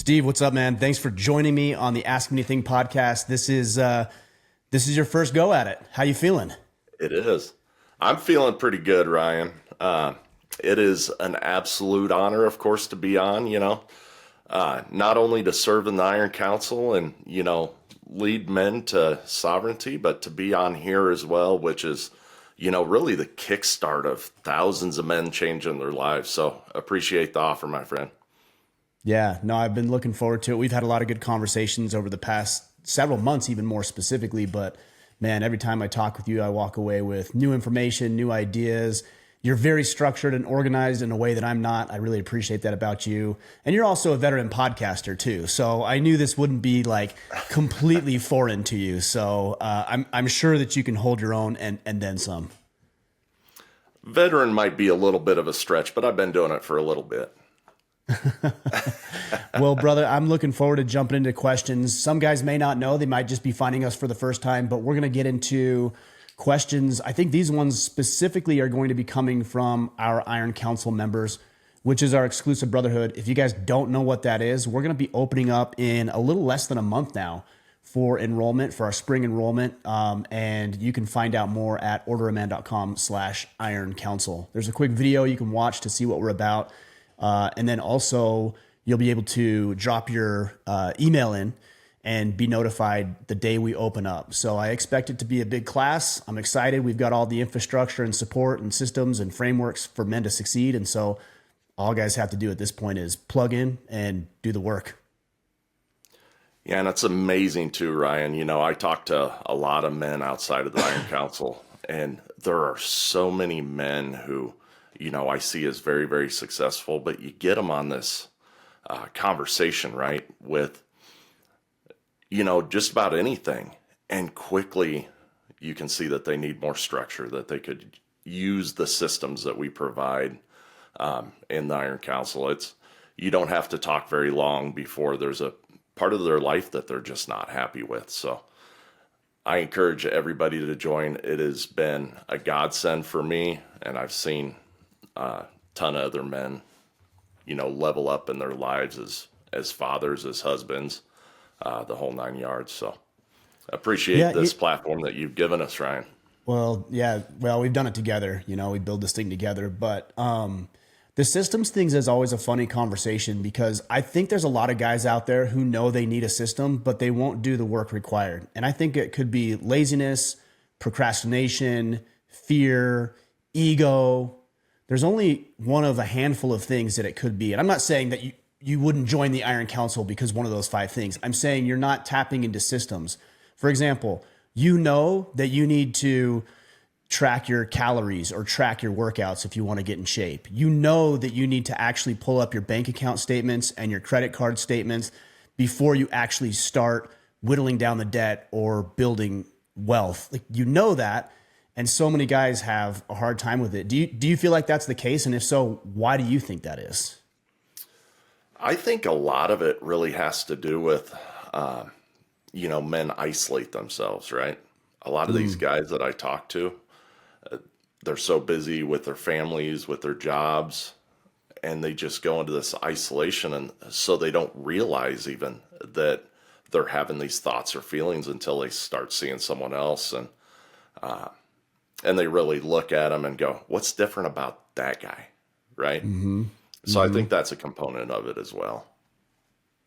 Steve, what's up, man? Thanks for joining me on the Ask Me Anything podcast. This is your first go at it. How you feeling? It is. I'm feeling pretty good, Ryan. It is an absolute honor, of course, to be on, not only to serve in the Iron Council and, lead men to sovereignty, but to be on here as well, which is, really the kickstart of thousands of men changing their lives. So appreciate the offer, my friend. Yeah, no, I've been looking forward to it. We've had a lot of good conversations over the past several months, even more specifically. But man, every time I talk with you, I walk away with new information, new ideas. You're very structured and organized in a way that I'm not. I really appreciate that about you. And you're also a veteran podcaster too. So I knew this wouldn't be like completely foreign to you. So I'm sure that you can hold your own and then some. Veteran might be a little bit of a stretch, but I've been doing it for a little bit. Well, brother, I'm looking forward to jumping into questions. Some guys may not know. They might just be finding us for the first time, but we're going to get into questions. I think these ones specifically are going to be coming from our Iron Council members, which is our exclusive brotherhood. If you guys don't know what that is, we're going to be opening up in a little less than a month now for enrollment, for our spring enrollment. And you can find out more at orderaman.com/Iron Council. There's a quick video you can watch to see what we're about. And then also you'll be able to drop your email in and be notified the day we open up. So I expect it to be a big class. I'm excited. We've got all the infrastructure and support and systems and frameworks for men to succeed. And so all guys have to do at this point is plug in and do the work. Yeah, and it's amazing too, Ryan. I talk to a lot of men outside of the Iron Council, and there are so many men who I see as very, very successful, but you get them on this conversation, right, with, just about anything. And quickly you can see that they need more structure, that they could use the systems that we provide in the Iron Council. You don't have to talk very long before there's a part of their life that they're just not happy with. So I encourage everybody to join. It has been a godsend for me, and I've seen a ton of other men, level up in their lives as fathers, as husbands, the whole 9 yards. So appreciate this platform that you've given us, Ryan. Well, yeah, we've done it together. We build this thing together. But the systems things is always a funny conversation because I think there's a lot of guys out there who know they need a system, but they won't do the work required. And I think it could be laziness, procrastination, fear, ego. There's only one of a handful of things that it could be. And I'm not saying that you wouldn't join the Iron Council because one of those 5 things. I'm saying you're not tapping into systems. For example, you know that you need to track your calories or track your workouts if you want to get in shape. You know that you need to actually pull up your bank account statements and your credit card statements before you actually start whittling down the debt or building wealth. Like, that. And so many guys have a hard time with it. Do you feel like that's the case? And if so, why do you think that is? I think a lot of it really has to do with, men isolate themselves, right? A lot of these guys that I talk to, they're so busy with their families, with their jobs, and they just go into this isolation. And so they don't realize even that they're having these thoughts or feelings until they start seeing someone else. And they really look at them and go, what's different about that guy? Right. Mm-hmm. So I think that's a component of it as well.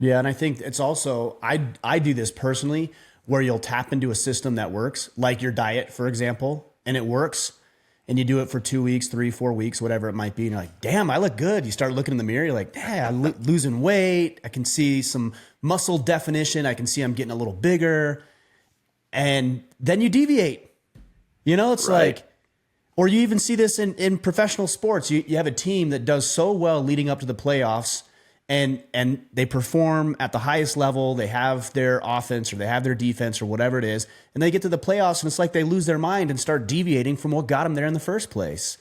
Yeah. And I think it's also, I do this personally where you'll tap into a system that works, like your diet, for example, and it works. And you do it for 2 weeks, 3, 4 weeks, whatever it might be. And you're like, damn, I look good. You start looking in the mirror. You're like, I'm losing weight. I can see some muscle definition. I can see I'm getting a little bigger. And then you deviate. It's right. like, or you even see this in professional sports. You have a team that does so well leading up to the playoffs and they perform at the highest level. They have their offense or they have their defense or whatever it is. And they get to the playoffs and it's like they lose their mind and start deviating from what got them there in the first place.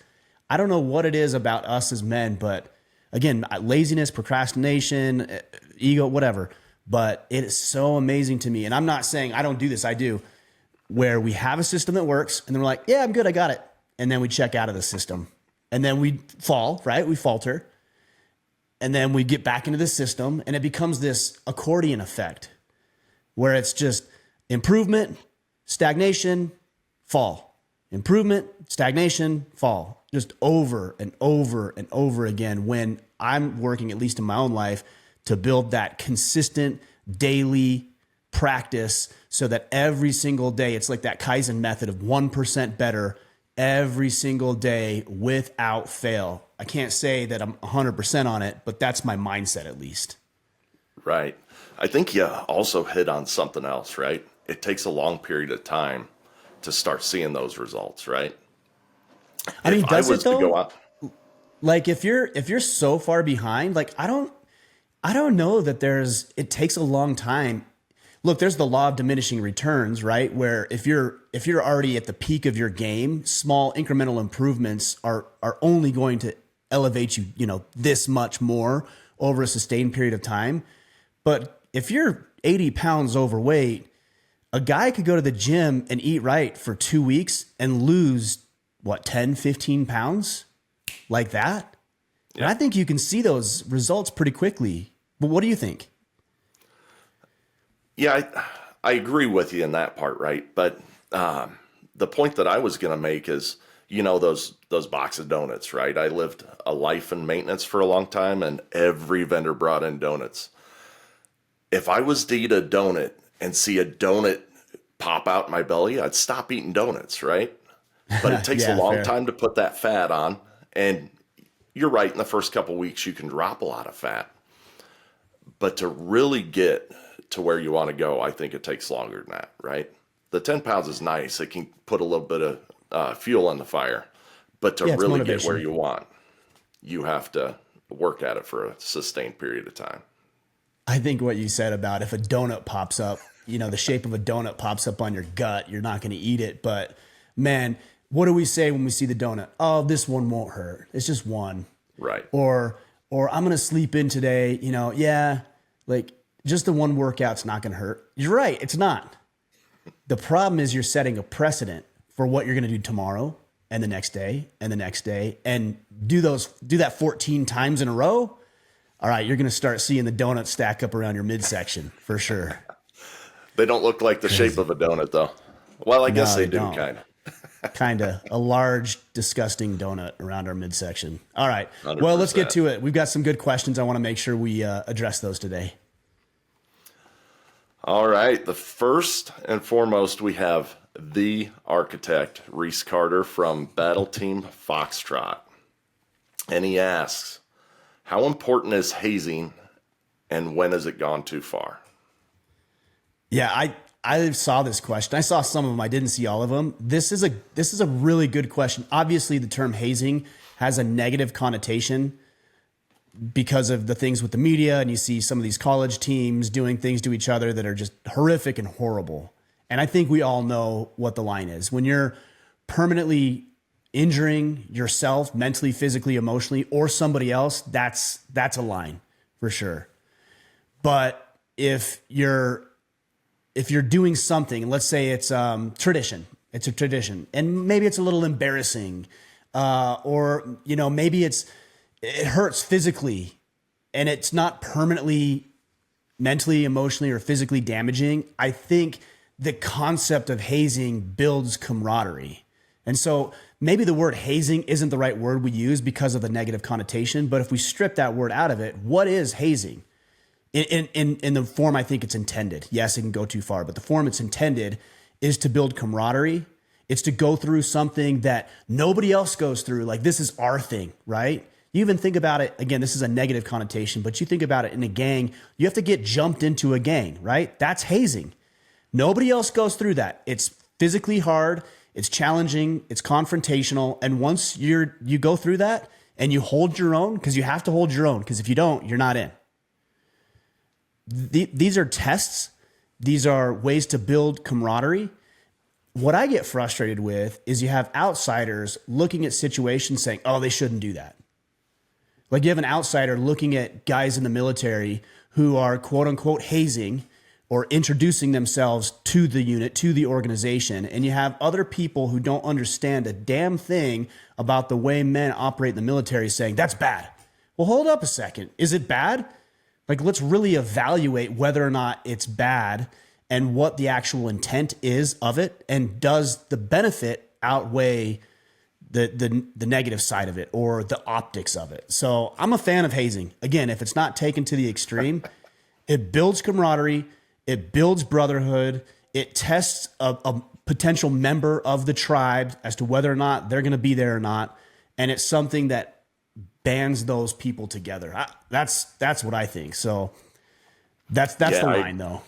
I don't know what it is about us as men, but again, laziness, procrastination, ego, whatever. But it is so amazing to me. And I'm not saying I don't do this. I do. Where we have a system that works and then we're like, yeah, I'm good. I got it. And then we check out of the system and then we fall, right? We falter. And then we get back into the system and it becomes this accordion effect where it's just improvement, stagnation, fall, improvement, stagnation, fall, just over and over and over again, when I'm working, at least in my own life, to build that consistent daily practice so that every single day, it's like that Kaizen method of 1% better every single day without fail. I can't say that I'm 100% on it, but that's my mindset at least. Right. I think you also hit on something else, right? It takes a long period of time to start seeing those results, right? I mean, does it though? To go out, Like if you're so far behind, like I don't know that it takes a long time. Look, there's the law of diminishing returns, right? Where if you're already at the peak of your game, small incremental improvements are only going to elevate you, this much more over a sustained period of time. But if you're 80 pounds overweight, a guy could go to the gym and eat right for 2 weeks and lose 10, 15 pounds like that. Yeah. And I think you can see those results pretty quickly. But what do you think? Yeah, I agree with you in that part, right? But the point that I was going to make is, those box of donuts, right? I lived a life in maintenance for a long time, and every vendor brought in donuts. If I was to eat a donut and see a donut pop out in my belly, I'd stop eating donuts, right? But it takes a long time to put that fat on. And you're right, in the first couple of weeks, you can drop a lot of fat. But to really get to where you want to go, I think it takes longer than that, right? The 10 pounds is nice. It can put a little bit of fuel on the fire. But to really get where you want, you have to work at it for a sustained period of time. I think what you said about if a donut pops up, the shape of a donut pops up on your gut, you're not going to eat it. But man, what do we say when we see the donut? Oh, this one won't hurt. It's just one. Right. Or I'm going to sleep in today. Like just the one workout's not going to hurt. You're right. It's not. The problem is you're setting a precedent for what you're going to do tomorrow and the next day and the next day, and do that 14 times in a row. All right. You're going to start seeing the donuts stack up around your midsection for sure. They don't look like the shape of a donut though. Well, I guess they do kind of. Kind of a large, disgusting donut around our midsection. All right. 100%. Well, let's get to it. We've got some good questions. I want to make sure we address those today. All right. The first and foremost, we have the architect, Reese Carter from Battle Team Foxtrot. And he asks, how important is hazing and when has it gone too far? Yeah, I saw this question. I saw some of them. I didn't see all of them. This is a really good question. Obviously, the term hazing has a negative connotation because of the things with the media, and you see some of these college teams doing things to each other that are just horrific and horrible. And I think we all know what the line is. When you're permanently injuring yourself mentally, physically, emotionally, or somebody else, that's a line for sure. But if you're doing something, and let's say it's tradition, it's a tradition, and maybe it's a little embarrassing, or maybe it hurts physically, and it's not permanently mentally, emotionally, or physically damaging. I think the concept of hazing builds camaraderie, and so maybe the word hazing isn't the right word we use because of the negative connotation. But if we strip that word out of it, what is hazing? In the form I think it's intended. Yes, it can go too far, but the form it's intended is to build camaraderie. It's to go through something that nobody else goes through. Like, this is our thing, right? You even think about it, again, this is a negative connotation, but you think about it in a gang, you have to get jumped into a gang, right? That's hazing. Nobody else goes through that. It's physically hard, it's challenging, it's confrontational. And once you go through that and you hold your own, because you have to hold your own, because if you don't, you're not in. These are tests. These are ways to build camaraderie. What I get frustrated with is you have outsiders looking at situations saying, oh, they shouldn't do that. Like, you have an outsider looking at guys in the military who are quote unquote hazing or introducing themselves to the unit, to the organization. And you have other people who don't understand a damn thing about the way men operate in the military saying, that's bad. Well, hold up a second. Is it bad? Like, let's really evaluate whether or not it's bad and what the actual intent is of it. And does the benefit outweigh the negative side of it or the optics of it? So I'm a fan of hazing. Again, if it's not taken to the extreme, it builds camaraderie, it builds brotherhood, it tests a potential member of the tribe as to whether or not they're going to be there or not. And it's something that bands those people together. That's what I think. So that's the line, though.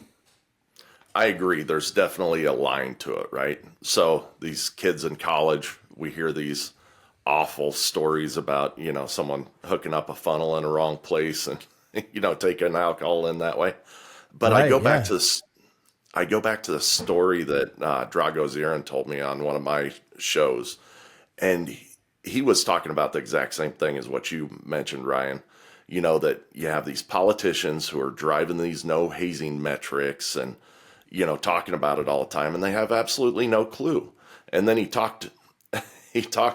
I agree. There's definitely a line to it, right? So these kids in college, we hear these awful stories about, someone hooking up a funnel in a wrong place and, taking alcohol in that way. But Right, I go yeah. back to this. I go back to the story that Drago Zirin told me on one of my shows, and he was talking about the exact same thing as what you mentioned, Ryan. That you have these politicians who are driving these no hazing metrics and, talking about it all the time, and they have absolutely no clue. And then he talked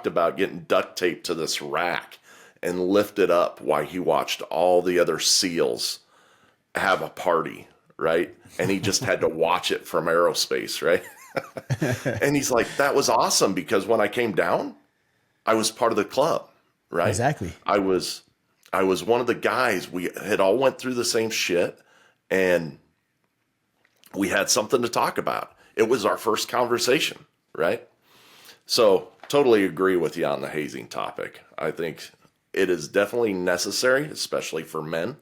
about getting duct taped to this rack and lifted up while he watched all the other SEALs have a party, right? And he just had to watch it from aerospace, right? And he's like, that was awesome because when I came down, I was part of the club, right? Exactly. I was one of the guys. We had all went through the same shit, and we had something to talk about. It was our first conversation, right? So totally agree with you on the hazing topic. I think it is definitely necessary, especially for men.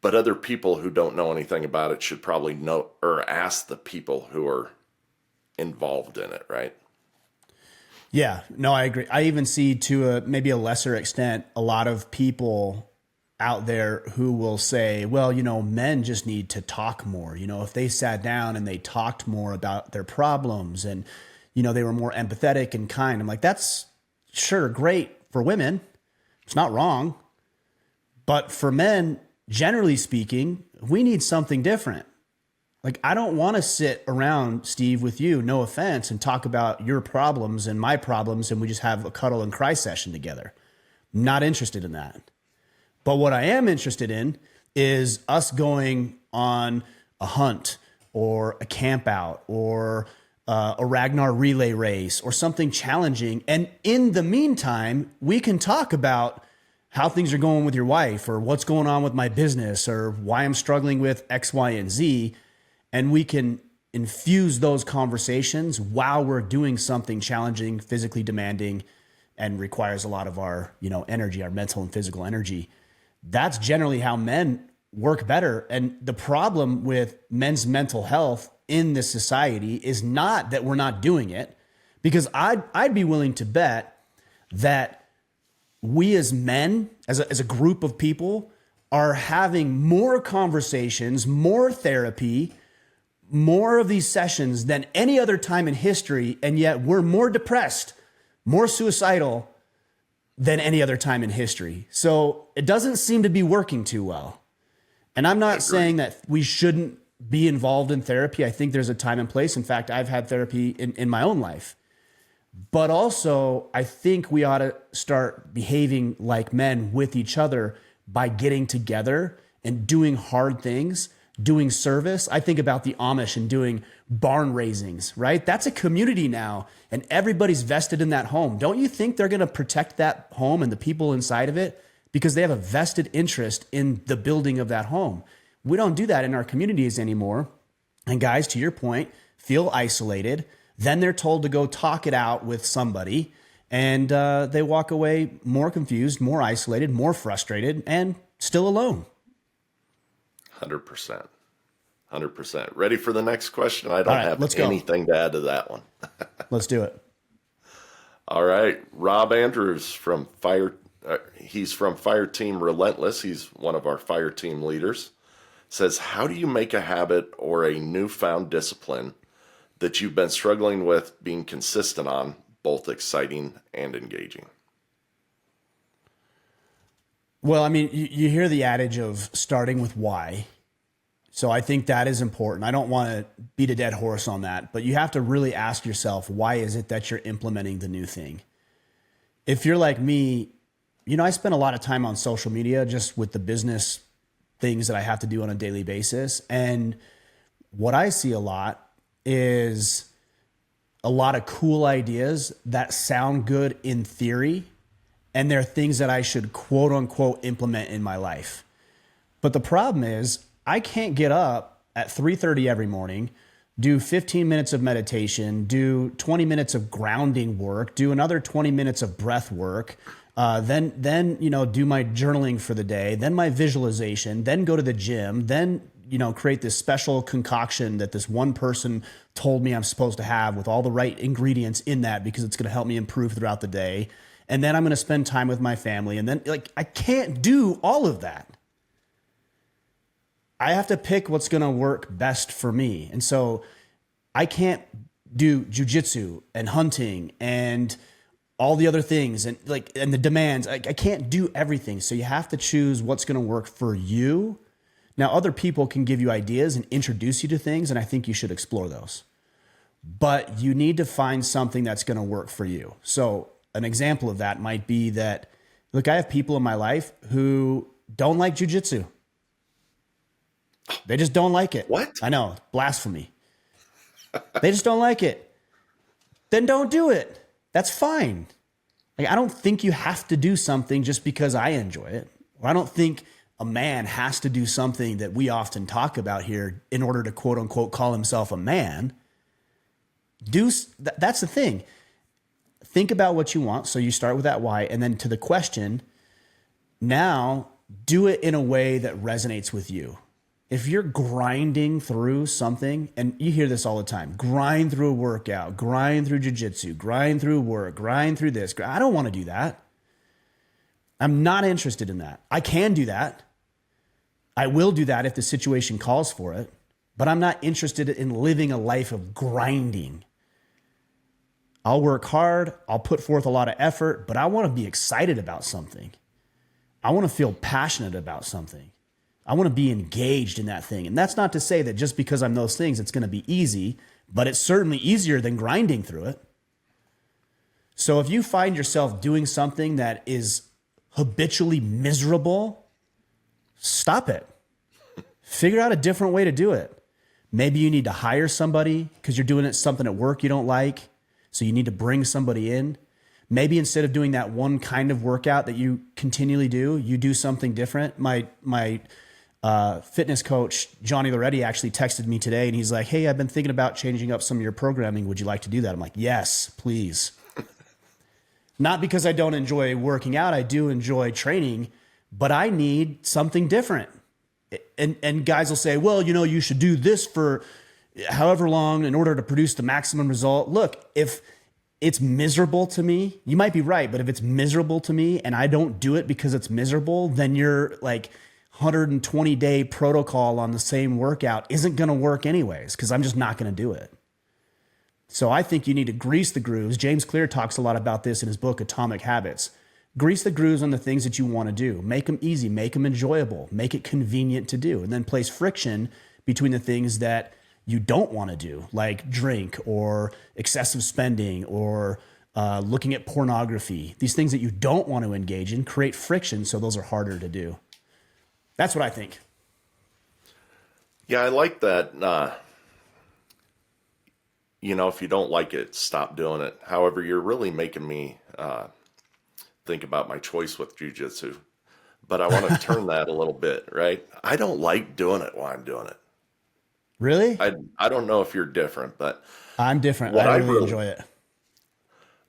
But other people who don't know anything about it should probably know or ask the people who are involved in it, right? Yeah, no, I agree. I even see to maybe a lesser extent, a lot of people out there who will say, well, men just need to talk more. If they sat down and they talked more about their problems and, they were more empathetic and kind. I'm like, that's sure great for women. It's not wrong. But for men, generally speaking, we need something different. Like, I don't want to sit around, Steve, with you, no offense, and talk about your problems and my problems and we just have a cuddle and cry session together. Not interested in that. But what I am interested in is us going on a hunt or a camp out or a Ragnar relay race or something challenging. And in the meantime, we can talk about how things are going with your wife or what's going on with my business or why I'm struggling with X, Y, and Z. And we can infuse those conversations while we're doing something challenging, physically demanding, and requires a lot of our, energy, our mental and physical energy. That's generally how men work better. And the problem with men's mental health in this society is not that we're not doing it, because I'd be willing to bet that we as men, as a group of people, are having more conversations, more therapy, more of these sessions than any other time in history, and yet we're more depressed, more suicidal than any other time in history. So it doesn't seem to be working too well. And I'm not saying that we shouldn't be involved in therapy. I think there's a time and place. In fact, I've had therapy in my own life. But also, I think we ought to start behaving like men with each other by getting together and doing hard things, doing service. I think about the Amish and doing barn raisings, right? That's a community now, and everybody's vested in that home. Don't you think they're going to protect that home and the people inside of it because they have a vested interest in the building of that home? We don't do that in our communities anymore. And guys, to your point, feel isolated. Then they're told to go talk it out with somebody, and they walk away more confused, more isolated, more frustrated, and still alone. 100%. 100%. Ready for the next question? I don't have anything to add to that one. Let's do it. All right. Rob Andrews from he's from Fire Team Relentless. He's one of our fire team leaders. Says, how do you make a habit or a newfound discipline that you've been struggling with being consistent on, both exciting and engaging? Well, I mean, you hear the adage of starting with why. So I think that is important. I don't want to beat a dead horse on that, but you have to really ask yourself, why is it that you're implementing the new thing? If you're like me, I spend a lot of time on social media just with the business things that I have to do on a daily basis. And what I see a lot is a lot of cool ideas that sound good in theory, and they're things that I should quote unquote implement in my life. But the problem is I can't get up at 3:30 every morning, do 15 minutes of meditation, do 20 minutes of grounding work, do another 20 minutes of breath work, then do my journaling for the day, then my visualization, then go to the gym, then create this special concoction that this one person told me I'm supposed to have with all the right ingredients in that because it's going to help me improve throughout the day. And then I'm going to spend time with my family. And then I can't do all of that. I have to pick what's going to work best for me. And so I can't do jujitsu and hunting and all the other things and the demands. I can't do everything. So you have to choose what's going to work for you. Now, other people can give you ideas and introduce you to things, and I think you should explore those. But you need to find something that's going to work for you. So an example of that might be that, look, I have people in my life who don't like jujitsu. They just don't like it. What? I know, blasphemy. They just don't like it. Then don't do it. That's fine. I don't think you have to do something just because I enjoy it. Or I don't think a man has to do something that we often talk about here in order to quote unquote call himself a man. That's the thing. Think about what you want. So you start with that why, and then to the question, now do it in a way that resonates with you. If you're grinding through something, and you hear this all the time, grind through a workout, grind through jujitsu, grind through work, grind through this. I don't want to do that. I'm not interested in that. I can do that. I will do that if the situation calls for it, but I'm not interested in living a life of grinding. I'll work hard. I'll put forth a lot of effort, but I want to be excited about something. I want to feel passionate about something. I want to be engaged in that thing. And that's not to say that just because I'm those things, it's going to be easy, but it's certainly easier than grinding through it. So if you find yourself doing something that is habitually miserable, stop it. Figure out a different way to do it. Maybe you need to hire somebody because you're doing something at work you don't like. So you need to bring somebody in. Maybe instead of doing that one kind of workout that you continually do, you do something different. My fitness coach, Johnny Loretti, actually texted me today and he's like, hey, I've been thinking about changing up some of your programming. Would you like to do that? I'm like, yes, please. Not because I don't enjoy working out. I do enjoy training, but I need something different. And guys will say, well, you should do this for however long in order to produce the maximum result. Look, if it's miserable to me, you might be right, but if it's miserable to me and I don't do it because it's miserable, then your 120-day protocol on the same workout isn't going to work anyways, because I'm just not going to do it. So I think you need to grease the grooves. James Clear talks a lot about this in his book, Atomic Habits. Grease the grooves on the things that you want to do. Make them easy, make them enjoyable, make it convenient to do, and then place friction between the things that you don't want to do, like drink or excessive spending or looking at pornography. These things that you don't want to engage in, create friction so those are harder to do. That's what I think. Yeah, I like that. If you don't like it, stop doing it. However, you're really making me think about my choice with jujitsu. But I want to turn that a little bit, right? I don't like doing it while I'm doing it. Really? I don't know if you're different, but I'm different. I really enjoy it.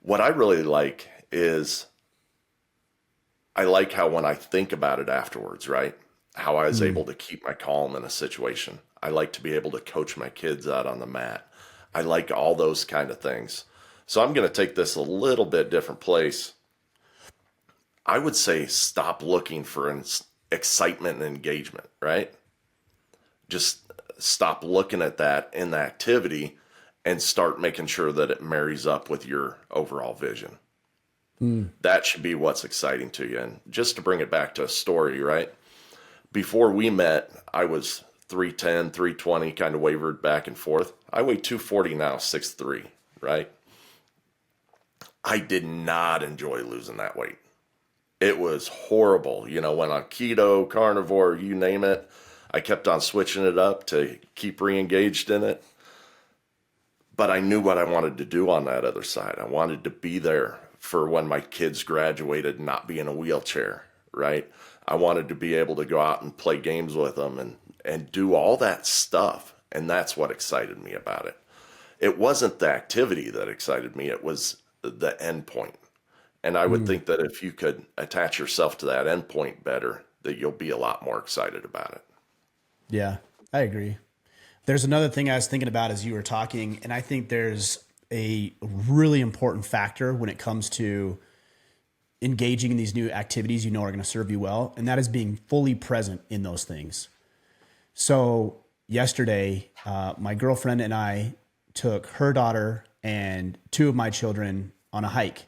What I really like is I like how when I think about it afterwards, right? How I was able to keep my calm in a situation. I like to be able to coach my kids out on the mat. I like all those kind of things. So I'm going to take this a little bit different place. I would say stop looking for excitement and engagement, right? Just stop looking at that in the activity and start making sure that it marries up with your overall vision. That should be what's exciting to you. And just to bring it back to a story, right? Before we met, I was 310, 320, kind of wavered back and forth. I weigh 240 now, 6'3", right? I did not enjoy losing that weight. It was horrible. Went on keto, carnivore, you name it. I kept on switching it up to keep re-engaged in it. But I knew what I wanted to do on that other side. I wanted to be there for when my kids graduated and not be in a wheelchair, right? I wanted to be able to go out and play games with them and do all that stuff. And that's what excited me about it. It wasn't the activity that excited me. It was the end point. And I would think that if you could attach yourself to that end point better, that you'll be a lot more excited about it. Yeah, I agree. There's another thing I was thinking about as you were talking, and I think there's a really important factor when it comes to engaging in these new activities you know are going to serve you well, and that is being fully present in those things. So yesterday, my girlfriend and I took her daughter and two of my children on a hike.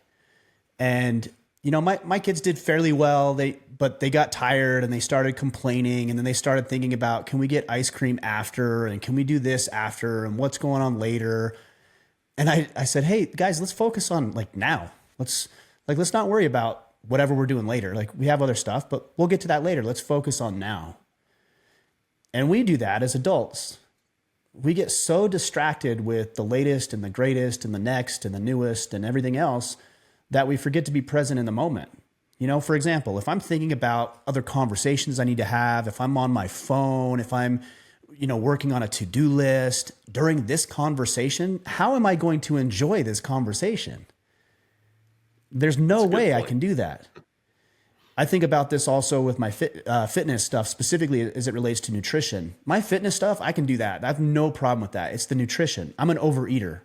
And, my kids did fairly well. But they got tired and they started complaining. And then they started thinking about, can we get ice cream after? And can we do this after? And what's going on later? And I said, hey guys, let's focus on now. Let's not worry about whatever we're doing later. We have other stuff, but we'll get to that later. Let's focus on now. And we do that as adults. We get so distracted with the latest and the greatest and the next and the newest and everything else that we forget to be present in the moment. For example, if I'm thinking about other conversations I need to have, if I'm on my phone, if I'm, working on a to-do list during this conversation, how am I going to enjoy this conversation? There's no way I can do that. I think about this also with my fitness stuff, specifically as it relates to nutrition. My fitness stuff, I can do that. I have no problem with that. It's the nutrition. I'm an overeater.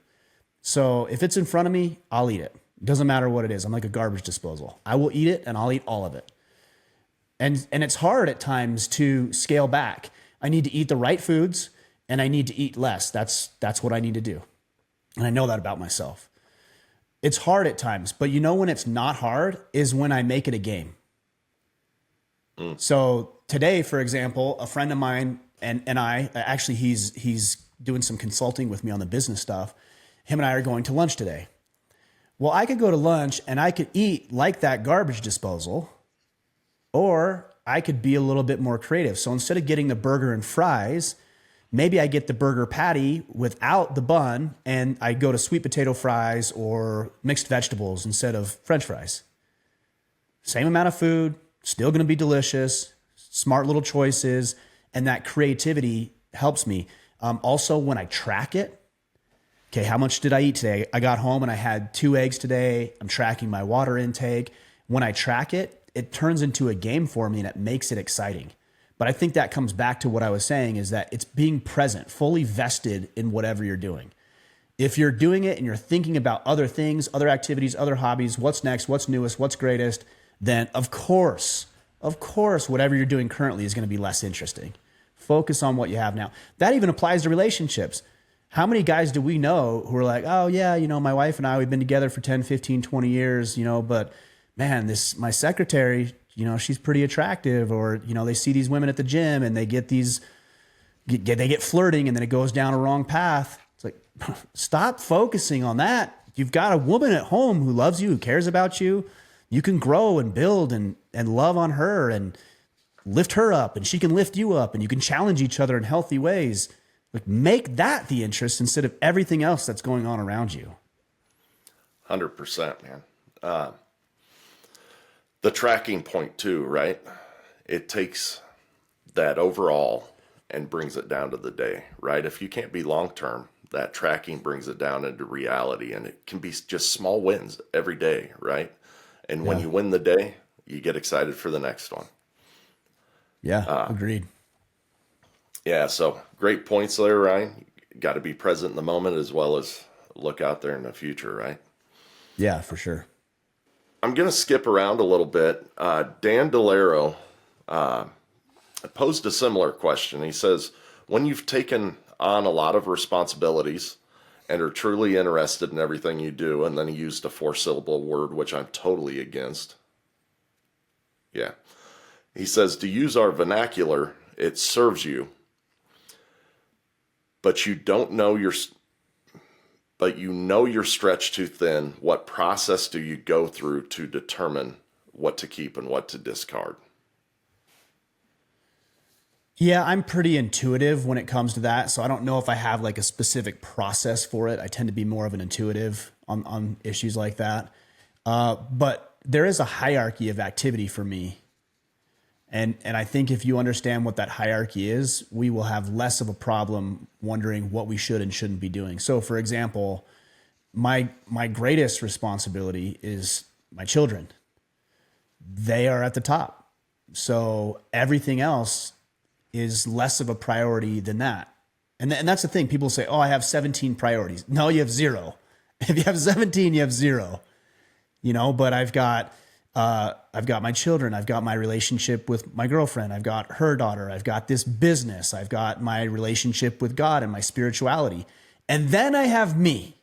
So if it's in front of me, I'll eat it. Doesn't matter what it is. I'm like a garbage disposal. I will eat it and I'll eat all of it. And it's hard at times to scale back. I need to eat the right foods and I need to eat less. That's what I need to do. And I know that about myself. It's hard at times, but when it's not hard is when I make it a game. So today, for example, a friend of mine and I, actually he's doing some consulting with me on the business stuff. Him and I are going to lunch today. Well, I could go to lunch and I could eat like that garbage disposal, or I could be a little bit more creative. So instead of getting the burger and fries, maybe I get the burger patty without the bun and I go to sweet potato fries or mixed vegetables instead of French fries. Same amount of food, still going to be delicious, smart little choices, and that creativity helps me. Also, when I track it, okay, how much did I eat today? I got home and I had 2 eggs today. I'm tracking my water intake. When I track it, it turns into a game for me and it makes it exciting. But I think that comes back to what I was saying, is that it's being present, fully vested in whatever you're doing. If you're doing it and you're thinking about other things, other activities, other hobbies, what's next, what's newest, what's greatest, then of course, whatever you're doing currently is going to be less interesting. Focus on what you have now. That even applies to relationships. How many guys do we know who are like, oh yeah, my wife and I, we've been together for 10, 15, 20 years, but man, my secretary, she's pretty attractive, or, they see these women at the gym and they get flirting and then it goes down a wrong path. It's like, stop focusing on that. You've got a woman at home who loves you, who cares about you. You can grow and build and love on her and lift her up, and she can lift you up, and you can challenge each other in healthy ways. Make that the interest instead of everything else that's going on around you. 100%, man. The tracking point too, right? It takes that overall and brings it down to the day, right? If you can't be long-term, that tracking brings it down into reality, and it can be just small wins every day, right? And when you win the day, you get excited for the next one. Yeah, agreed. Yeah, so great points there, Ryan. Got to be present in the moment as well as look out there in the future, right? Yeah, for sure. I'm going to skip around a little bit. Dan Delero posed a similar question. He says, when you've taken on a lot of responsibilities and are truly interested in everything you do, and then he used a 4-syllable word, which I'm totally against. Yeah. He says, to use our vernacular, it serves you, but you know you're stretched too thin. What process do you go through to determine what to keep and what to discard? Yeah, I'm pretty intuitive when it comes to that. So I don't know if I have like a specific process for it. I tend to be more of an intuitive on issues like that. But there is a hierarchy of activity for me. And I think if you understand what that hierarchy is, we will have less of a problem wondering what we should and shouldn't be doing. So for example, my greatest responsibility is my children. They are at the top. So everything else is less of a priority than that. And that's the thing. People say, oh, I have 17 priorities. No, you have zero. If you have 17, you have zero. But I've got my children. I've got my relationship with my girlfriend. I've got her daughter. I've got this business. I've got my relationship with God and my spirituality. And then I have me.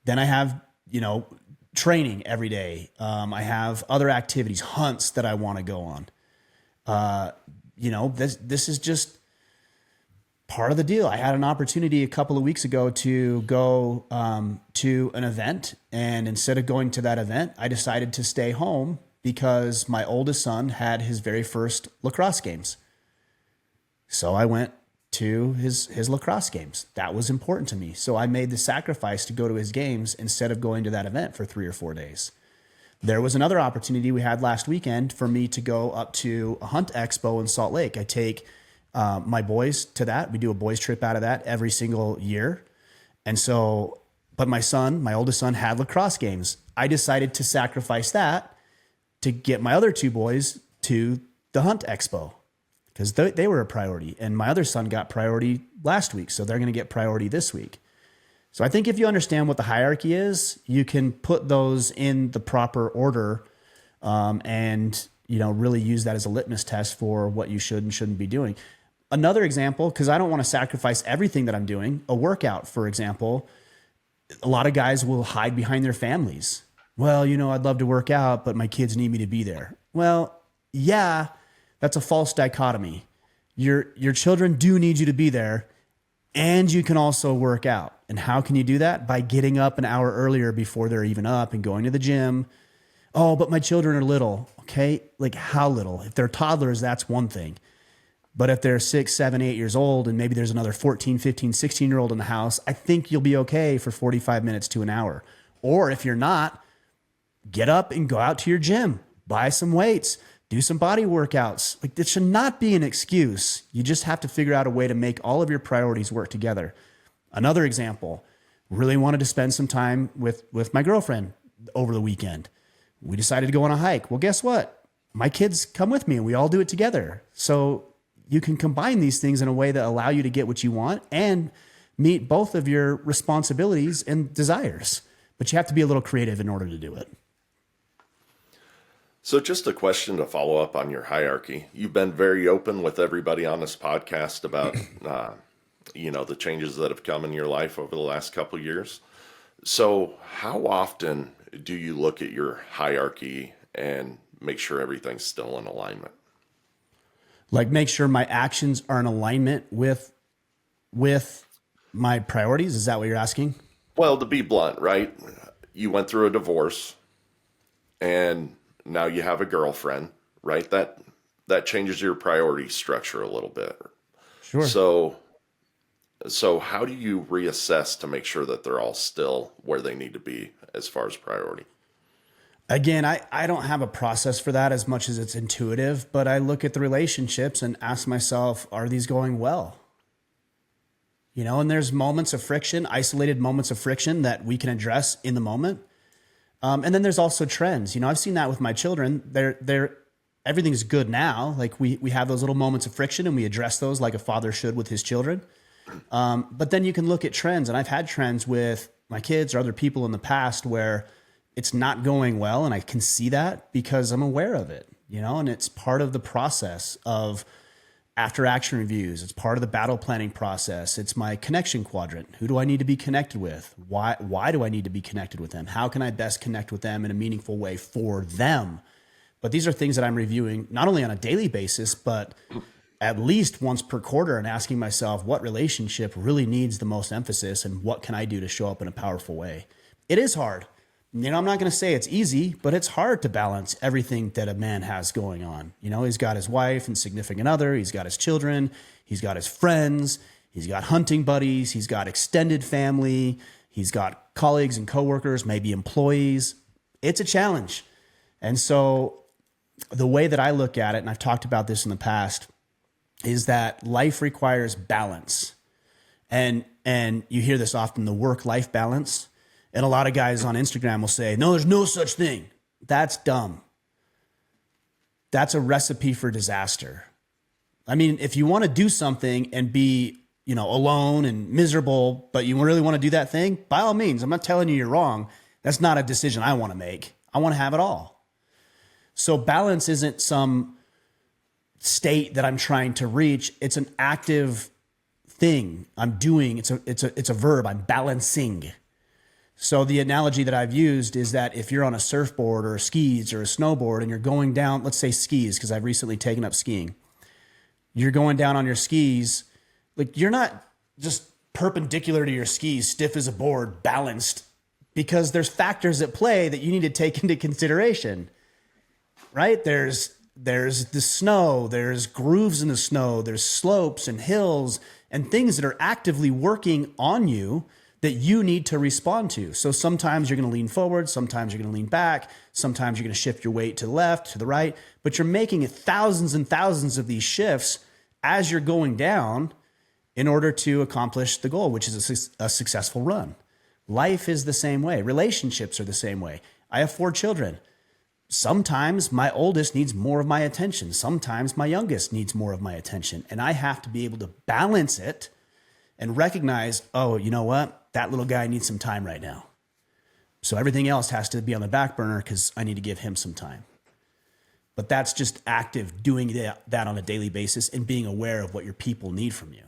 Then I have, training every day. I have other activities, hunts that I want to go on. This is just part of the deal. I had an opportunity a couple of weeks ago to go to an event, and instead of going to that event, I decided to stay home because my oldest son had his very first lacrosse games. So I went to his lacrosse games. That was important to me. So I made the sacrifice to go to his games instead of going to that event for 3 or 4 days. There was another opportunity we had last weekend for me to go up to a hunt expo in Salt Lake. I take my boys to that. We do a boys trip out of that every single year. And so, but my oldest son had lacrosse games. I decided to sacrifice that to get my other 2 boys to the hunt expo because they were a priority. And my other son got priority last week. So they're going to get priority this week. So I think if you understand what the hierarchy is, you can put those in the proper order, and really use that as a litmus test for what you should and shouldn't be doing. Another example, because I don't want to sacrifice everything that I'm doing, a workout, for example, a lot of guys will hide behind their families. Well, I'd love to work out, but my kids need me to be there. Well, yeah, that's a false dichotomy. Your children do need you to be there, and you can also work out. And how can you do that? By getting up an hour earlier before they're even up and going to the gym. Oh, but my children are little. Okay. Like how little? If they're toddlers, that's one thing. But if they're 6, 7, 8 years old, and maybe there's another 14, 15, 16-year-old in the house, I think you'll be okay for 45 minutes to an hour. Or if you're not, get up and go out to your gym, buy some weights, do some body workouts. Like this should not be an excuse. You just have to figure out a way to make all of your priorities work together. Another example, really wanted to spend some time with my girlfriend over the weekend. We decided to go on a hike. Well, guess what? My kids come with me and we all do it together. So you can combine these things in a way that allow you to get what you want and meet both of your responsibilities and desires. But you have to be a little creative in order to do it. So just a question to follow up on your hierarchy. You've been very open with everybody on this podcast about the changes that have come in your life over the last couple of years. So how often do you look at your hierarchy and make sure everything's still in alignment? Like make sure my actions are in alignment with my priorities? Is that what you're asking? Well, to be blunt, right? You went through a divorce and now you have a girlfriend, right? That changes your priority structure a little bit. Sure. So how do you reassess to make sure that they're all still where they need to be as far as priority? Again, I don't have a process for that as much as it's intuitive, but I look at the relationships and ask myself, are these going well? And there's moments of friction, isolated moments of friction that we can address in the moment. And then there's also trends. I've seen that with my children. Everything's good now. Like we have those little moments of friction and we address those like a father should with his children. But then you can look at trends, and I've had trends with my kids or other people in the past where it's not going well. And I can see that because I'm aware of it, and it's part of the process of after action reviews. It's part of the battle planning process. It's my connection quadrant. Who do I need to be connected with? Why do I need to be connected with them? How can I best connect with them in a meaningful way for them? But these are things that I'm reviewing not only on a daily basis, but at least once per quarter and asking myself what relationship really needs the most emphasis and what can I do to show up in a powerful way. It is hard. I'm not going to say it's easy, but it's hard to balance everything that a man has going on. He's got his wife and significant other. He's got his children. He's got his friends. He's got hunting buddies. He's got extended family. He's got colleagues and coworkers, maybe employees. It's a challenge. And so the way that I look at it, and I've talked about this in the past, is that life requires balance. And you hear this often, the work-life balance. And a lot of guys on Instagram will say, no, there's no such thing. That's dumb. That's a recipe for disaster. I mean, if you want to do something and be, alone and miserable, but you really want to do that thing, by all means, I'm not telling you you're wrong. That's not a decision I want to make. I want to have it all. So balance isn't some state that I'm trying to reach. It's an active thing I'm doing. It's a verb. I'm balancing. So the analogy that I've used is that if you're on a surfboard or skis or a snowboard and you're going down, let's say skis, because I've recently taken up skiing. You're going down on your skis, like you're not just perpendicular to your skis, stiff as a board, balanced, because there's factors at play that you need to take into consideration, right? There's the snow, there's grooves in the snow, there's slopes and hills and things that are actively working on you that you need to respond to. So sometimes you're going to lean forward, sometimes you're going to lean back, sometimes you're going to shift your weight to the left, to the right, but you're making thousands and thousands of these shifts as you're going down in order to accomplish the goal, which is a successful run. Life is the same way. Relationships are the same way. I have 4 children. Sometimes my oldest needs more of my attention. Sometimes my youngest needs more of my attention. And I have to be able to balance it and recognize, oh, you know what? That little guy needs some time right now. So everything else has to be on the back burner because I need to give him some time. But that's just active doing that on a daily basis and being aware of what your people need from you.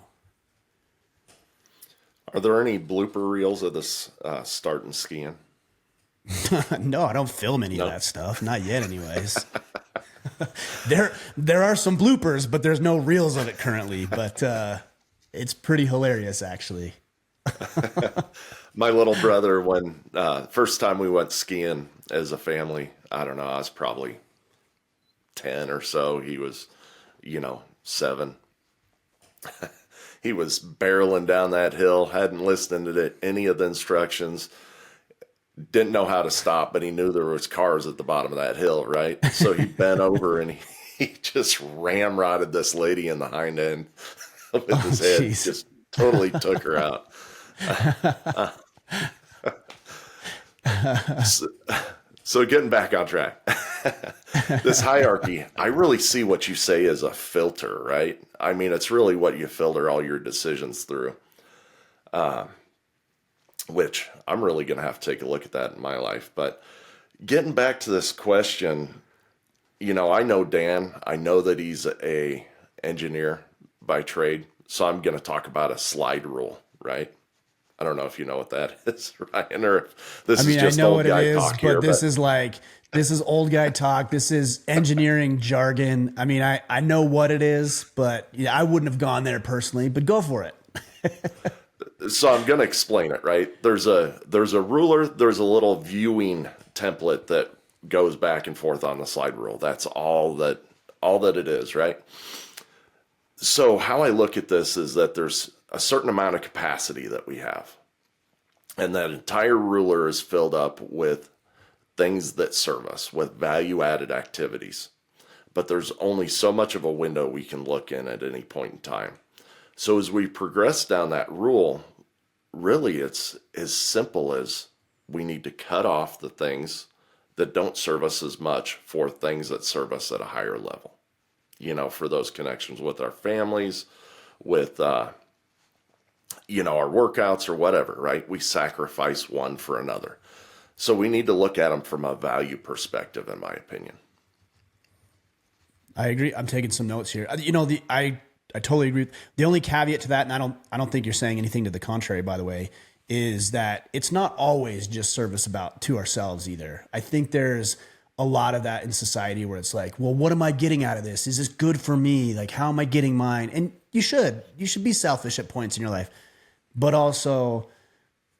Are there any blooper reels of this starting skiing? No, I don't film any of that stuff. Not yet, anyways. There are some bloopers, but there's no reels of it currently. But it's pretty hilarious, actually. My little brother, when first time we went skiing as a family, I don't know, I was probably 10 or so. He was, 7. He was barreling down that hill, hadn't listened to any of the instructions, didn't know how to stop, but he knew there was cars at the bottom of that hill, right? So he bent over and he just ramrodded this lady in the hind end with his head. Geez. Just totally took her out. So getting back on track, this hierarchy, I really see what you say as a filter, right? I mean, it's really what you filter all your decisions through, which I'm really going to have to take a look at that in my life. But getting back to this question, I know Dan, I know that he's a engineer by trade. So I'm going to talk about a slide rule, right? I don't know if you know what that is, Ryan, or if this is just old guy talk here. This is old guy talk. This is engineering jargon. I mean, I know what it is, but I wouldn't have gone there personally, but go for it. So I'm going to explain it, right? There's a ruler, there's a little viewing template that goes back and forth on the slide rule. That's all that it is, right? So how I look at this is that there's a certain amount of capacity that we have. And that entire ruler is filled up with things that serve us, with value-added activities. But there's only so much of a window we can look in at any point in time. So as we progress down that rule, really it's as simple as we need to cut off the things that don't serve us as much for things that serve us at a higher level. For those connections with our families, with our workouts or whatever, right? We sacrifice one for another. So we need to look at them from a value perspective, in my opinion. I agree. I'm taking some notes here. I totally agree. The only caveat to that, and I don't think you're saying anything to the contrary, by the way, is that it's not always just service to ourselves either. I think there's a lot of that in society where it's like, well, what am I getting out of this? Is this good for me? Like, how am I getting mine? And you should be selfish at points in your life, but also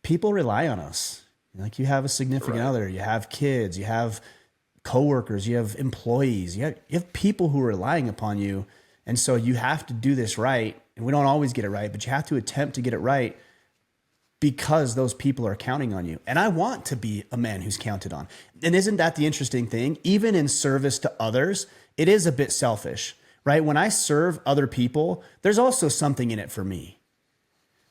people rely on us. Like you have a significant other, you have kids, you have coworkers, you have employees, you have people who are relying upon you. And so you have to do this right. And we don't always get it right, but you have to attempt to get it right because those people are counting on you. And I want to be a man who's counted on. And isn't that the interesting thing? Even in service to others, it is a bit selfish, right? When I serve other people, there's also something in it for me.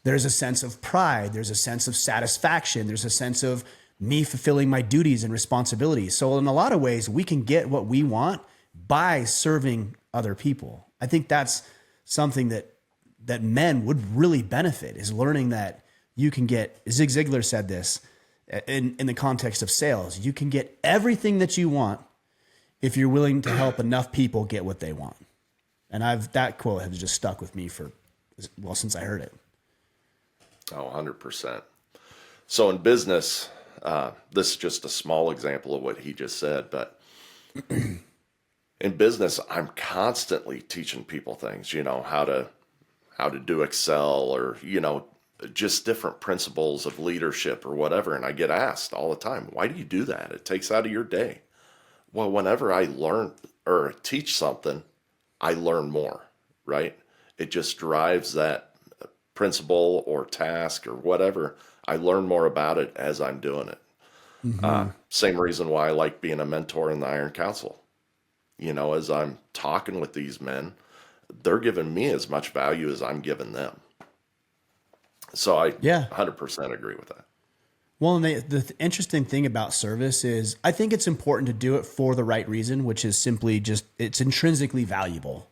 There's a sense of pride. There's a sense of satisfaction. There's a sense of me fulfilling my duties and responsibilities. So in a lot of ways, we can get what we want by serving other people. I think that's something that men would really benefit, is learning that you can get, Zig Ziglar said this in the context of sales, you can get everything that you want if you're willing to help enough people get what they want. And that quote has just stuck with me since I heard it. Oh, 100%. So in business, this is just a small example of what he just said, but in business, I'm constantly teaching people things, how to do Excel, or, just different principles of leadership or whatever. And I get asked all the time, why do you do that? It takes out of your day. Well, whenever I learn or teach something, I learn more, right? It just drives that principle or task or whatever. I learn more about it as I'm doing it. Mm-hmm. Same reason why I like being a mentor in the Iron Council. As I'm talking with these men, they're giving me as much value as I'm giving them. So I 100% agree with that. Well, and the interesting thing about service is I think it's important to do it for the right reason, which is simply just it's intrinsically valuable.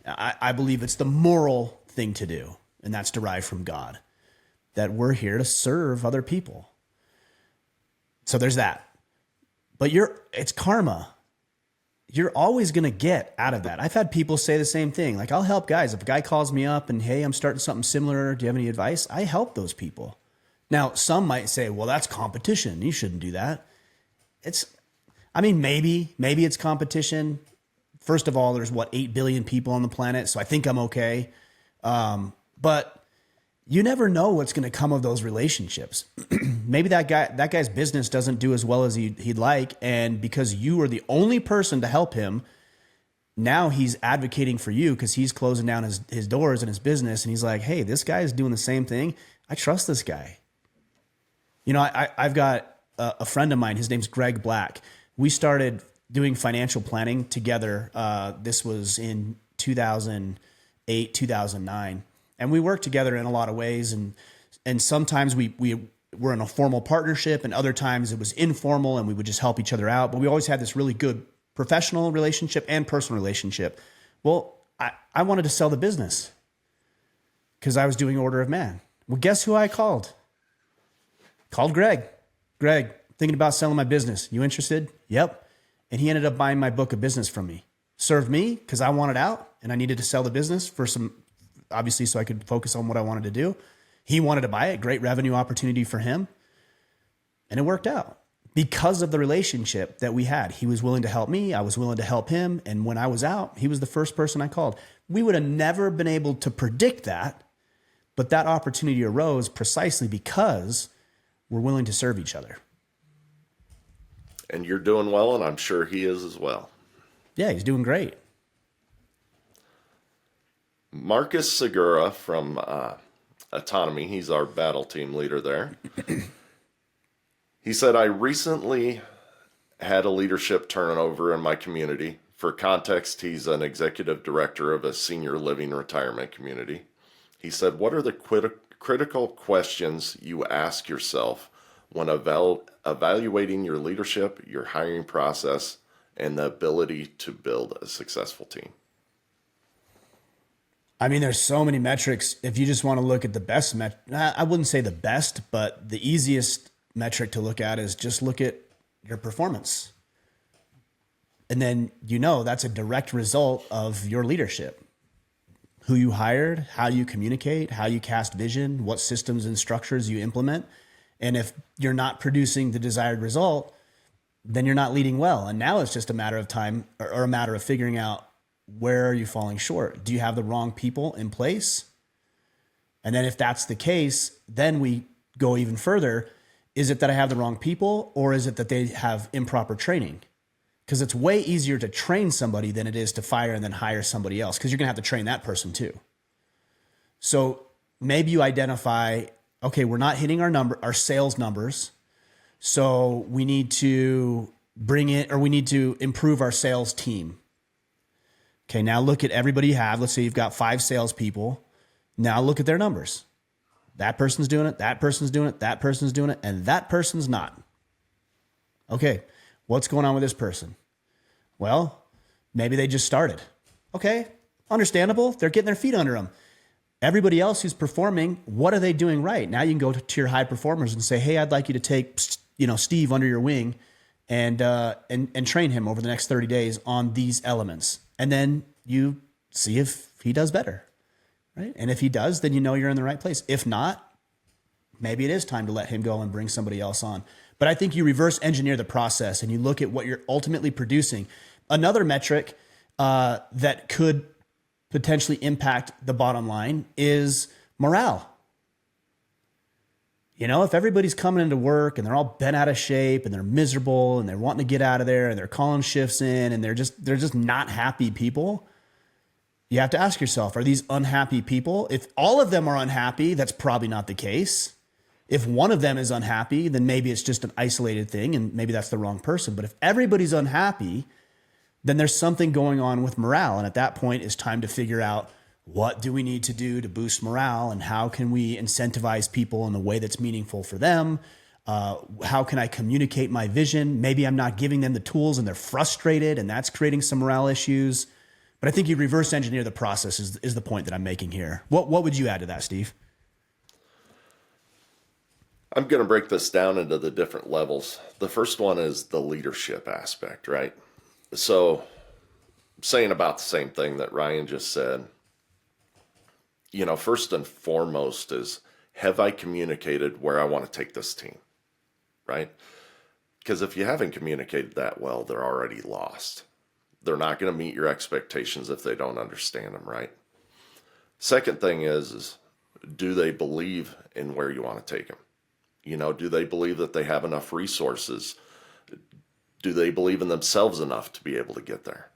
I believe it's the moral thing to do, and that's derived from God, that we're here to serve other people. So there's that. But it's karma. You're always going to get out of that. I've had people say the same thing. Like, I'll help guys. If a guy calls me up and, hey, I'm starting something similar, do you have any advice? I help those people. Now, some might say, well, that's competition. You shouldn't do that. Maybe it's competition. First of all, there's 8 billion people on the planet. So I think I'm okay. But you never know what's going to come of those relationships. Maybe that guy's business doesn't do as well as he'd like. And because you are the only person to help him, now he's advocating for you because he's closing down his doors and his business. And he's like, hey, this guy is doing the same thing. I trust this guy. I've got a friend of mine. His name's Greg Black. We started doing financial planning together. This was in 2008, 2009. And we work together in a lot of ways. And sometimes we were in a formal partnership, and other times it was informal and we would just help each other out. But we always had this really good professional relationship and personal relationship. Well, I wanted to sell the business because I was doing order of man. Well, guess who I called? Called Greg. Greg, thinking about selling my business. You interested? Yep. And he ended up buying my book of business from me. Served me because I wanted out and I needed to sell the business obviously so I could focus on what I wanted to do. He wanted to buy it. Great revenue opportunity for him. And it worked out because of the relationship that we had. He was willing to help me. I was willing to help him. And when I was out, he was the first person I called. We would have never been able to predict that, but that opportunity arose precisely because we're willing to serve each other. And you're doing well, and I'm sure he is as well. Yeah, he's doing great. Marcus Segura from Autonomy, he's our battle team leader there. He said, I recently had a leadership turnover in my community. For context, he's an executive director of a senior living retirement community. He said, what are the critical questions you ask yourself when evaluating your leadership, your hiring process, and the ability to build a successful team? There's so many metrics. If you just want to look at the best I wouldn't say the best, but the easiest metric to look at is just look at your performance. And then, that's a direct result of your leadership. Who you hired, how you communicate, how you cast vision, what systems and structures you implement. And if you're not producing the desired result, then you're not leading well. And now it's just a matter of time or a matter of figuring out, where are you falling short? Do you have the wrong people in place? And then if that's the case, then we go even further. Is it that I have the wrong people, or is it that they have improper training? Because it's way easier to train somebody than it is to fire and then hire somebody else, because you're going to have to train that person too. So maybe you identify, okay, we're not hitting our sales numbers. So we need to we need to improve our sales team. Okay, now look at everybody you have. Let's say you've got 5 salespeople. Now look at their numbers. That person's doing it, that person's doing it, that person's doing it, and that person's not. Okay, what's going on with this person? Well, maybe they just started. Okay, understandable. They're getting their feet under them. Everybody else who's performing, what are they doing right? Now you can go to your high performers and say, hey, I'd like you to take, Steve under your wing and train him over the next 30 days on these elements. And then you see if he does better. Right? And if he does, then you know you're in the right place. If not, maybe it is time to let him go and bring somebody else on. But I think you reverse engineer the process and you look at what you're ultimately producing. Another metric that could potentially impact the bottom line is morale. If everybody's coming into work and they're all bent out of shape and they're miserable and they're wanting to get out of there and they're calling shifts in and they're just not happy people, you have to ask yourself, are these unhappy people? If all of them are unhappy, that's probably not the case. If one of them is unhappy, then maybe it's just an isolated thing and maybe that's the wrong person. But if everybody's unhappy, then there's something going on with morale. And at that point, it's time to figure out, what do we need to do to boost morale and how can we incentivize people in a way that's meaningful for them? How can I communicate my vision? Maybe I'm not giving them the tools and they're frustrated and that's creating some morale issues. But I think you reverse engineer the process is the point that I'm making here. What would you add to that, Steve? I'm going to break this down into the different levels. The first one is the leadership aspect, right? So saying about the same thing that Ryan just said, first and foremost is, have I communicated where I want to take this team, right? Because if you haven't communicated that well, they're already lost. They're not going to meet your expectations if they don't understand them, right? Second thing is do they believe in where you want to take them? Do they believe that they have enough resources? Do they believe in themselves enough to be able to get there?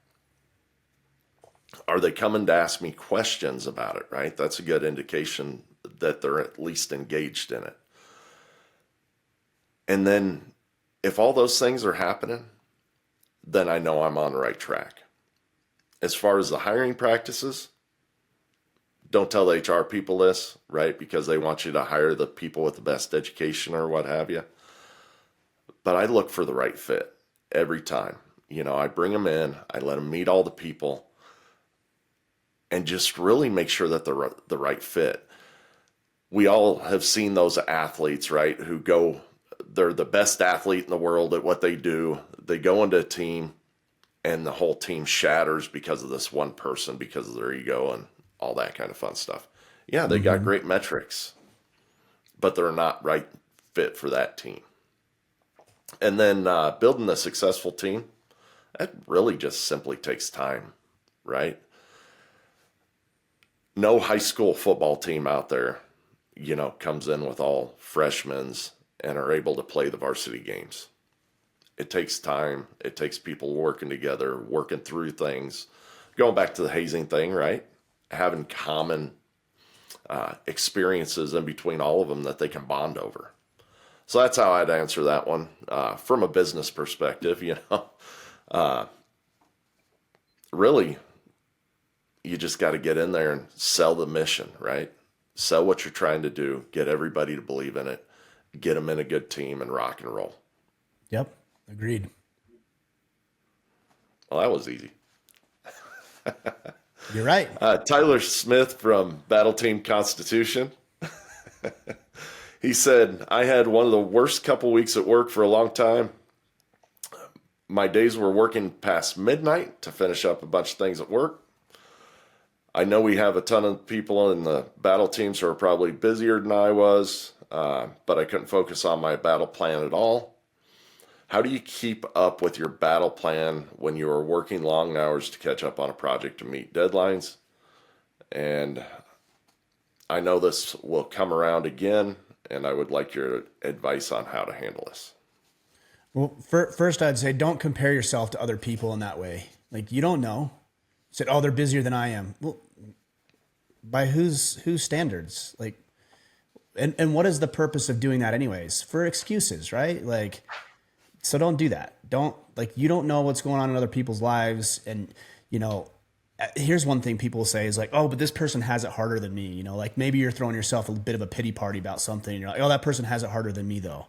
Are they coming to ask me questions about it, right? That's a good indication that they're at least engaged in it. And then if all those things are happening, then I know I'm on the right track. As far as the hiring practices, don't tell the HR people this, right? Because they want you to hire the people with the best education or what have you. But I look for the right fit every time. I bring them in, I let them meet all the people, and just really make sure that they're the right fit. We all have seen those athletes, right, who they're the best athlete in the world at what they do. They go into a team and the whole team shatters because of this one person, because of their ego and all that kind of fun stuff. Yeah, they got great metrics, but they're not right fit for that team. And then building a successful team, that really just simply takes time, right? No high school football team out there, comes in with all freshmen and are able to play the varsity games. It takes time. It takes people working together, working through things. Going back to the hazing thing, right? Having common experiences in between all of them that they can bond over. So that's how I'd answer that one. From a business perspective, really, you just got to get in there and sell the mission, right? Sell what you're trying to do, get everybody to believe in it, get them in a good team and rock and roll. Yep. Agreed. Well, that was easy. You're right. Tyler Smith from Battle Team Constitution. He said, I had one of the worst couple weeks at work for a long time. My days were working past midnight to finish up a bunch of things at work. I know we have a ton of people in the battle teams who are probably busier than I was, but I couldn't focus on my battle plan at all. How do you keep up with your battle plan when you are working long hours to catch up on a project to meet deadlines? And I know this will come around again, and I would like your advice on how to handle this. Well, first I'd say don't compare yourself to other people in that way. Like, you don't know. Said, oh, they're busier than I am. Well, by whose standards? Like, and what is the purpose of doing that anyways? For excuses, right? Like, so don't do that. You don't know what's going on in other people's lives. And, here's one thing people say is like, oh, but this person has it harder than me. Like maybe you're throwing yourself a bit of a pity party about something. And you're like, oh, that person has it harder than me though.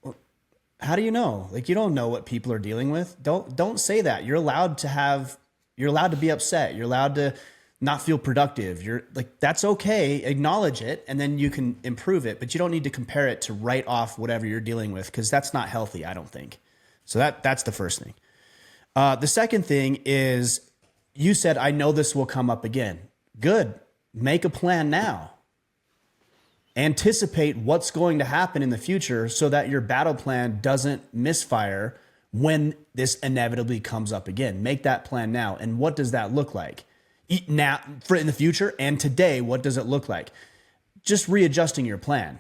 Well, how do you know? Like, you don't know what people are dealing with. Don't say that. You're allowed to be upset. You're allowed to not feel productive. You're like, that's okay. Acknowledge it. And then you can improve it, but you don't need to compare it to write off whatever you're dealing with, because that's not healthy, I don't think. So that's the first thing. The second thing is, you said, I know this will come up again. Good. Make a plan now. Anticipate what's going to happen in the future so that your battle plan doesn't misfire when this inevitably comes up again. Make that plan now. And what does that look like? Now, for in the future and today, what does it look like? Just readjusting your plan.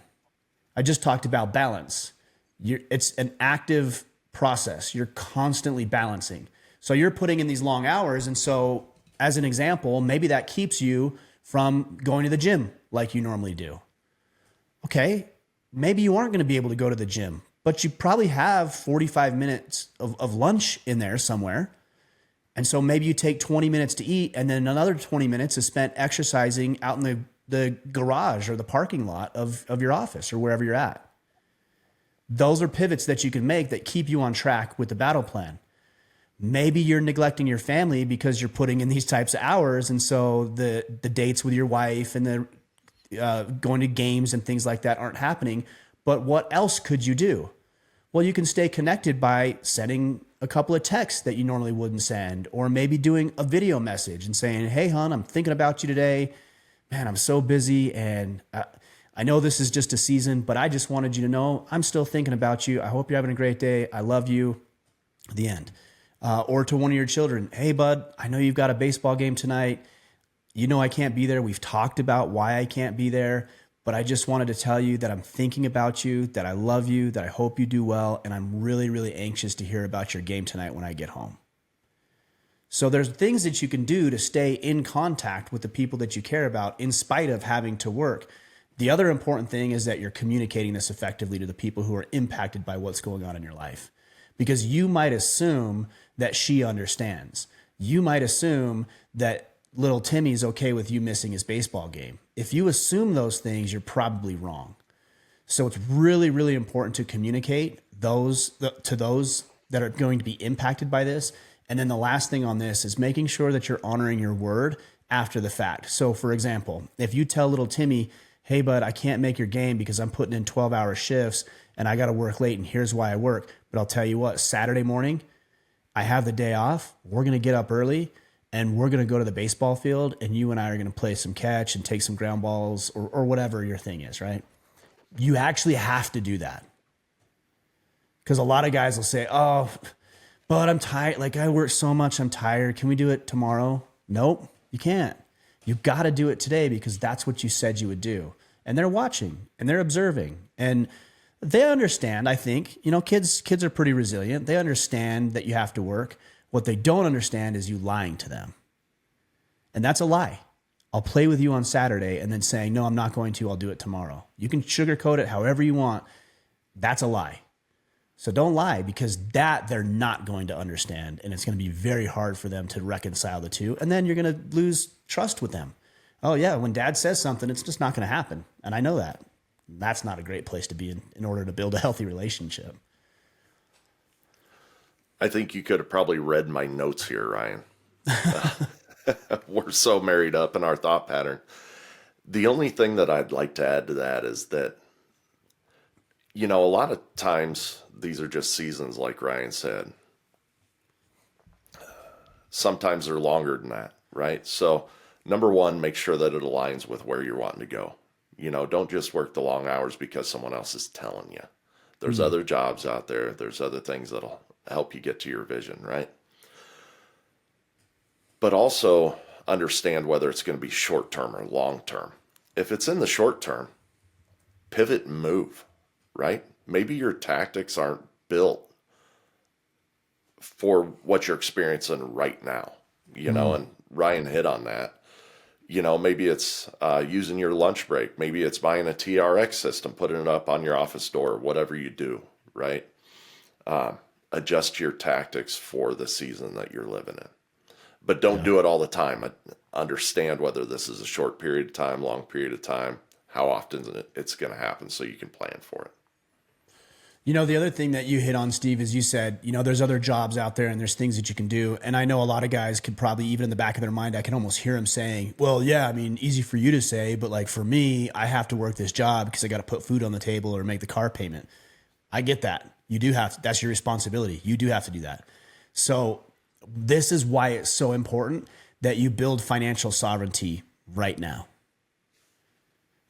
I just talked about balance. It's an active process. You're constantly balancing. So you're putting in these long hours. And so as an example, maybe that keeps you from going to the gym like you normally do. Okay, maybe you aren't going to be able to go to the gym, but you probably have 45 minutes of lunch in there somewhere. And so maybe you take 20 minutes to eat, and then another 20 minutes is spent exercising out in the garage or the parking lot of your office or wherever you're at. Those are pivots that you can make that keep you on track with the battle plan. Maybe you're neglecting your family because you're putting in these types of hours. And so the dates with your wife and the going to games and things like that aren't happening. But what else could you do? Well, you can stay connected by sending a couple of texts that you normally wouldn't send, or maybe doing a video message and saying, hey, hon, I'm thinking about you today. Man, I'm so busy. And I know this is just a season, but I just wanted you to know I'm still thinking about you. I hope you're having a great day. I love you. The end. Or to one of your children, hey, bud, I know you've got a baseball game tonight. You know I can't be there. We've talked about why I can't be there, but I just wanted to tell you that I'm thinking about you, that I love you, that I hope you do well, and I'm really, really anxious to hear about your game tonight when I get home. So there's things that you can do to stay in contact with the people that you care about in spite of having to work. The other important thing is that you're communicating this effectively to the people who are impacted by what's going on in your life. Because you might assume that she understands. You might assume that little Timmy's okay with you missing his baseball game. If you assume those things, you're probably wrong. So it's really, really important to communicate to those that are going to be impacted by this. And then the last thing on this is making sure that you're honoring your word after the fact. So for example, if you tell little Timmy, hey, bud, I can't make your game because I'm putting in 12-hour shifts and I got to work late and here's why I work. But I'll tell you what, Saturday morning, I have the day off. We're going to get up early and we're going to go to the baseball field and you and I are going to play some catch and take some ground balls or whatever your thing is, right? You actually have to do that. Because a lot of guys will say, oh, but I'm tired. Like I work so much, I'm tired. Can we do it tomorrow? Nope, you can't. You got to do it today because that's what you said you would do. And they're watching and they're observing and they understand. I think, kids are pretty resilient. They understand that you have to work. What they don't understand is you lying to them. And that's a lie. I'll play with you on Saturday and then saying, no, I'm not going to, I'll do it tomorrow. You can sugarcoat it however you want. That's a lie. So don't lie because that they're not going to understand. And it's going to be very hard for them to reconcile the two. And then you're going to lose trust with them. Oh yeah, when dad says something, it's just not going to happen. And I know that. That's not a great place to be in order to build a healthy relationship. I think you could have probably read my notes here, Ryan. We're so married up in our thought pattern. The only thing that I'd like to add to that is that, a lot of times these are just seasons, like Ryan said. Sometimes they're longer than that, right? So, number one, make sure that it aligns with where you're wanting to go. Don't just work the long hours because someone else is telling you. There's other jobs out there. There's other things that'll help you get to your vision, right? But also understand whether it's going to be short term or long term. If it's in the short term, pivot and move, right? Maybe your tactics aren't built for what you're experiencing right now, and Ryan hit on that. Maybe it's using your lunch break. Maybe it's buying a TRX system, putting it up on your office door, whatever you do, right? Adjust your tactics for the season that you're living in. But don't do it all the time. Understand whether this is a short period of time, long period of time, how often it's going to happen so you can plan for it. The other thing that you hit on, Steve, is you said, there's other jobs out there and there's things that you can do. And I know a lot of guys could probably, even in the back of their mind, I can almost hear them saying, well, yeah, I mean, easy for you to say, but like for me, I have to work this job because I got to put food on the table or make the car payment. I get that. You do have to, that's your responsibility. You do have to do that. So this is why it's so important that you build financial sovereignty right now.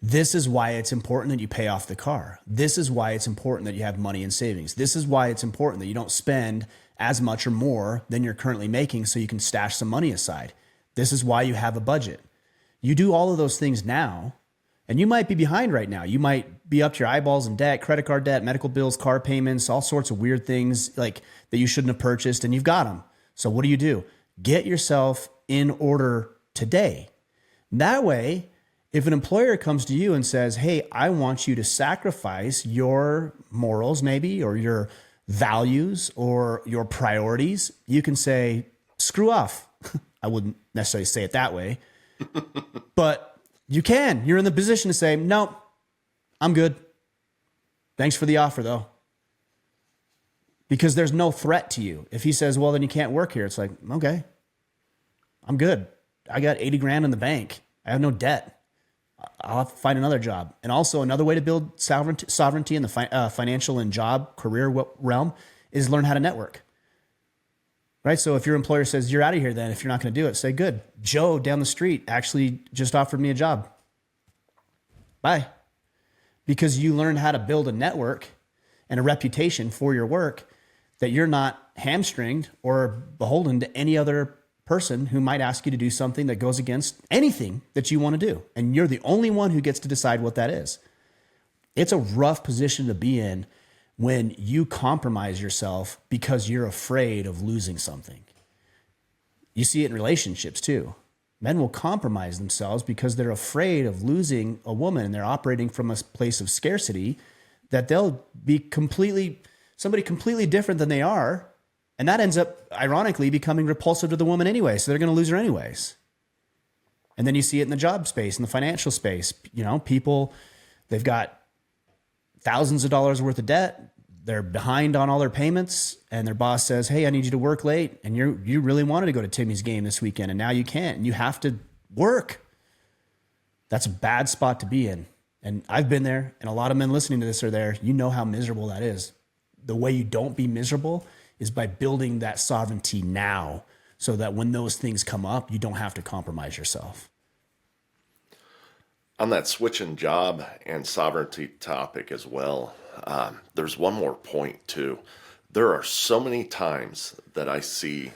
This is why it's important that you pay off the car. This is why it's important that you have money in savings. This is why it's important that you don't spend as much or more than you're currently making so you can stash some money aside. This is why you have a budget. You do all of those things now, and you might be behind right now. You might be up to your eyeballs in debt, credit card debt, medical bills, car payments, all sorts of weird things like that you shouldn't have purchased, and you've got them. So what do? Get yourself in order today. That way, if an employer comes to you and says, hey, I want you to sacrifice your morals maybe, or your values or your priorities, you can say, screw off. I wouldn't necessarily say it that way, but you can. You're in the position to say, no, I'm good. Thanks for the offer though. Because there's no threat to you. If he says, well, then you can't work here. It's like, okay, I'm good. I got 80 grand in the bank. I have no debt. I'll have to find another job. And also another way to build sovereignty in the financial and job career realm is learn how to network. Right? So if your employer says, you're out of here then, if you're not going to do it, say, good. Joe down the street actually just offered me a job. Bye. Because you learned how to build a network and a reputation for your work that you're not hamstringed or beholden to any other person who might ask you to do something that goes against anything that you want to do. And you're the only one who gets to decide what that is. It's a rough position to be in when you compromise yourself because you're afraid of losing something. You see it in relationships too. Men will compromise themselves because they're afraid of losing a woman, and they're operating from a place of scarcity that they'll be somebody completely different than they are. And that ends up, ironically, becoming repulsive to the woman anyway. So they're going to lose her anyways. And then you see it in the job space, in the financial space. People, they've got thousands of dollars worth of debt. They're behind on all their payments. And their boss says, hey, I need you to work late. And you really wanted to go to Timmy's game this weekend. And now you can't. And you have to work. That's a bad spot to be in. And I've been there. And a lot of men listening to this are there. You know how miserable that is. The way you don't be miserable is by building that sovereignty now so that when those things come up, you don't have to compromise yourself. On that switching job and sovereignty topic as well, there's one more point too. There are so many times that I see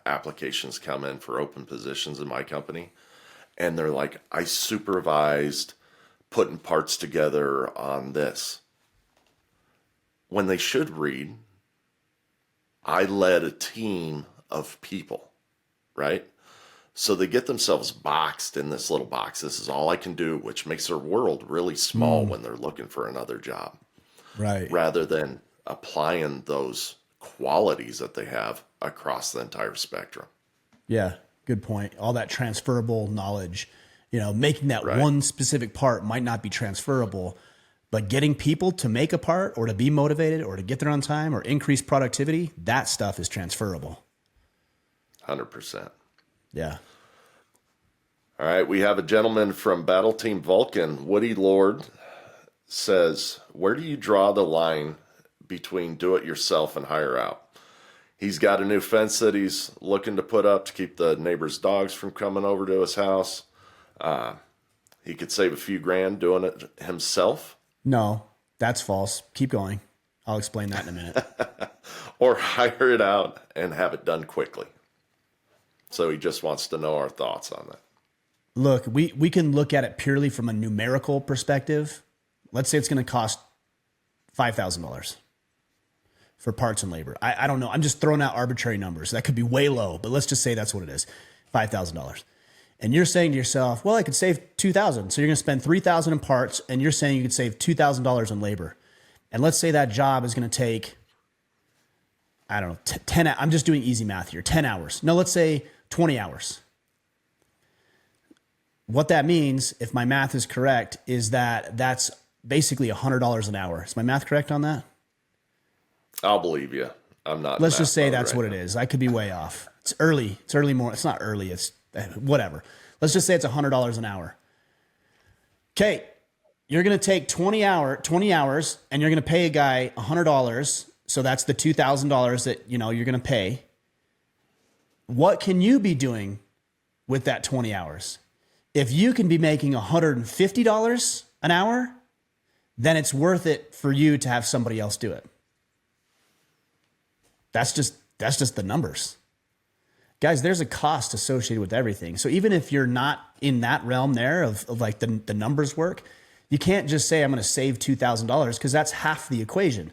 applications come in for open positions in my company, and they're like, I supervised putting parts together on this. When they should read, I led a team of people, right? So they get themselves boxed in this little box. This is all I can do, which makes their world really small when they're looking for another job. Right. Rather than applying those qualities that they have across the entire spectrum. Yeah, good point. All that transferable knowledge, making that one specific part might not be transferable, but getting people to make a part or to be motivated or to get there on time or increase productivity, that stuff is transferable. 100%. Yeah. All right. We have a gentleman from Battle Team Vulcan, Woody Lord, says, where do you draw the line between do it yourself and hire out? He's got a new fence that he's looking to put up to keep the neighbor's dogs from coming over to his house. He could save a few grand doing it himself. No, that's false. Keep going. I'll explain that in a minute. Or hire it out and have it done quickly. So he just wants to know our thoughts on that. Look, we can look at it purely from a numerical perspective. Let's say it's going to cost $5,000 for parts and labor. I don't know. I'm just throwing out arbitrary numbers. That could be way low, but let's just say that's what it is, $5,000. And you're saying to yourself, well, I could save $2,000. So you're going to spend $3,000 in parts, and you're saying you could save $2,000 in labor. And let's say that job is going to take, I don't know, 10. I'm just doing easy math here, 10 hours. No, let's say 20 hours. What that means, if my math is correct, is that that's basically $100 an hour. Is my math correct on that? I'll believe you. I'm not. Let's just say that's what it is. I could be way off. It's early. It's early more. It's not early. It's whatever. Let's just say it's $100 an hour. Okay. You're going to take 20 hours and you're going to pay a guy $100. So that's the $2,000 that, you're going to pay. What can you be doing with that 20 hours? If you can be making $150 an hour, then it's worth it for you to have somebody else do it. That's just the numbers. Guys, there's a cost associated with everything. So even if you're not in that realm there of like the numbers work, you can't just say, I'm going to save $2,000 because that's half the equation.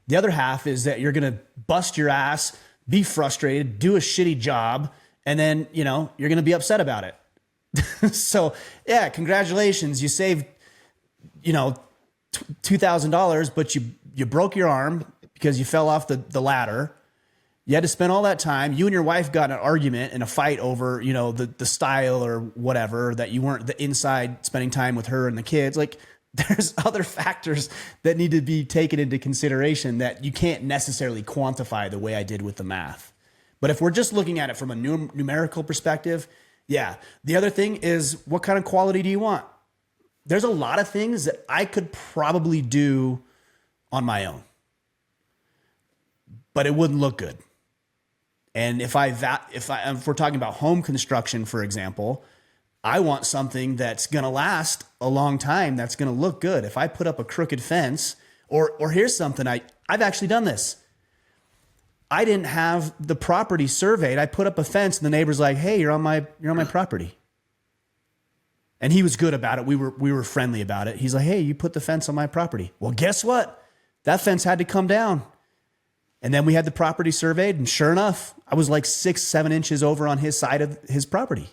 The other half is that you're going to bust your ass, be frustrated, do a shitty job, and then, you're going to be upset about it. So yeah, congratulations. You saved, $2,000, but you broke your arm because you fell off the ladder. You had to spend all that time. You and your wife got in an argument and a fight over, the style or whatever, that you weren't the inside spending time with her and the kids. Like, there's other factors that need to be taken into consideration that you can't necessarily quantify the way I did with the math. But if we're just looking at it from a numerical perspective, yeah. The other thing is, what kind of quality do you want? There's a lot of things that I could probably do on my own, but it wouldn't look good. And if we're talking about home construction, for example, I want something that's going to last a long time, that's going to look good. If I put up a crooked fence, or here's something, I've actually done this. I didn't have the property surveyed. I put up a fence and the neighbor's like, "Hey, you're on my property." And he was good about it. We were friendly about it. He's like, "Hey, you put the fence on my property." Well, guess what? That fence had to come down. And then we had the property surveyed, and sure enough, I was like 6-7 inches over on his side of his property.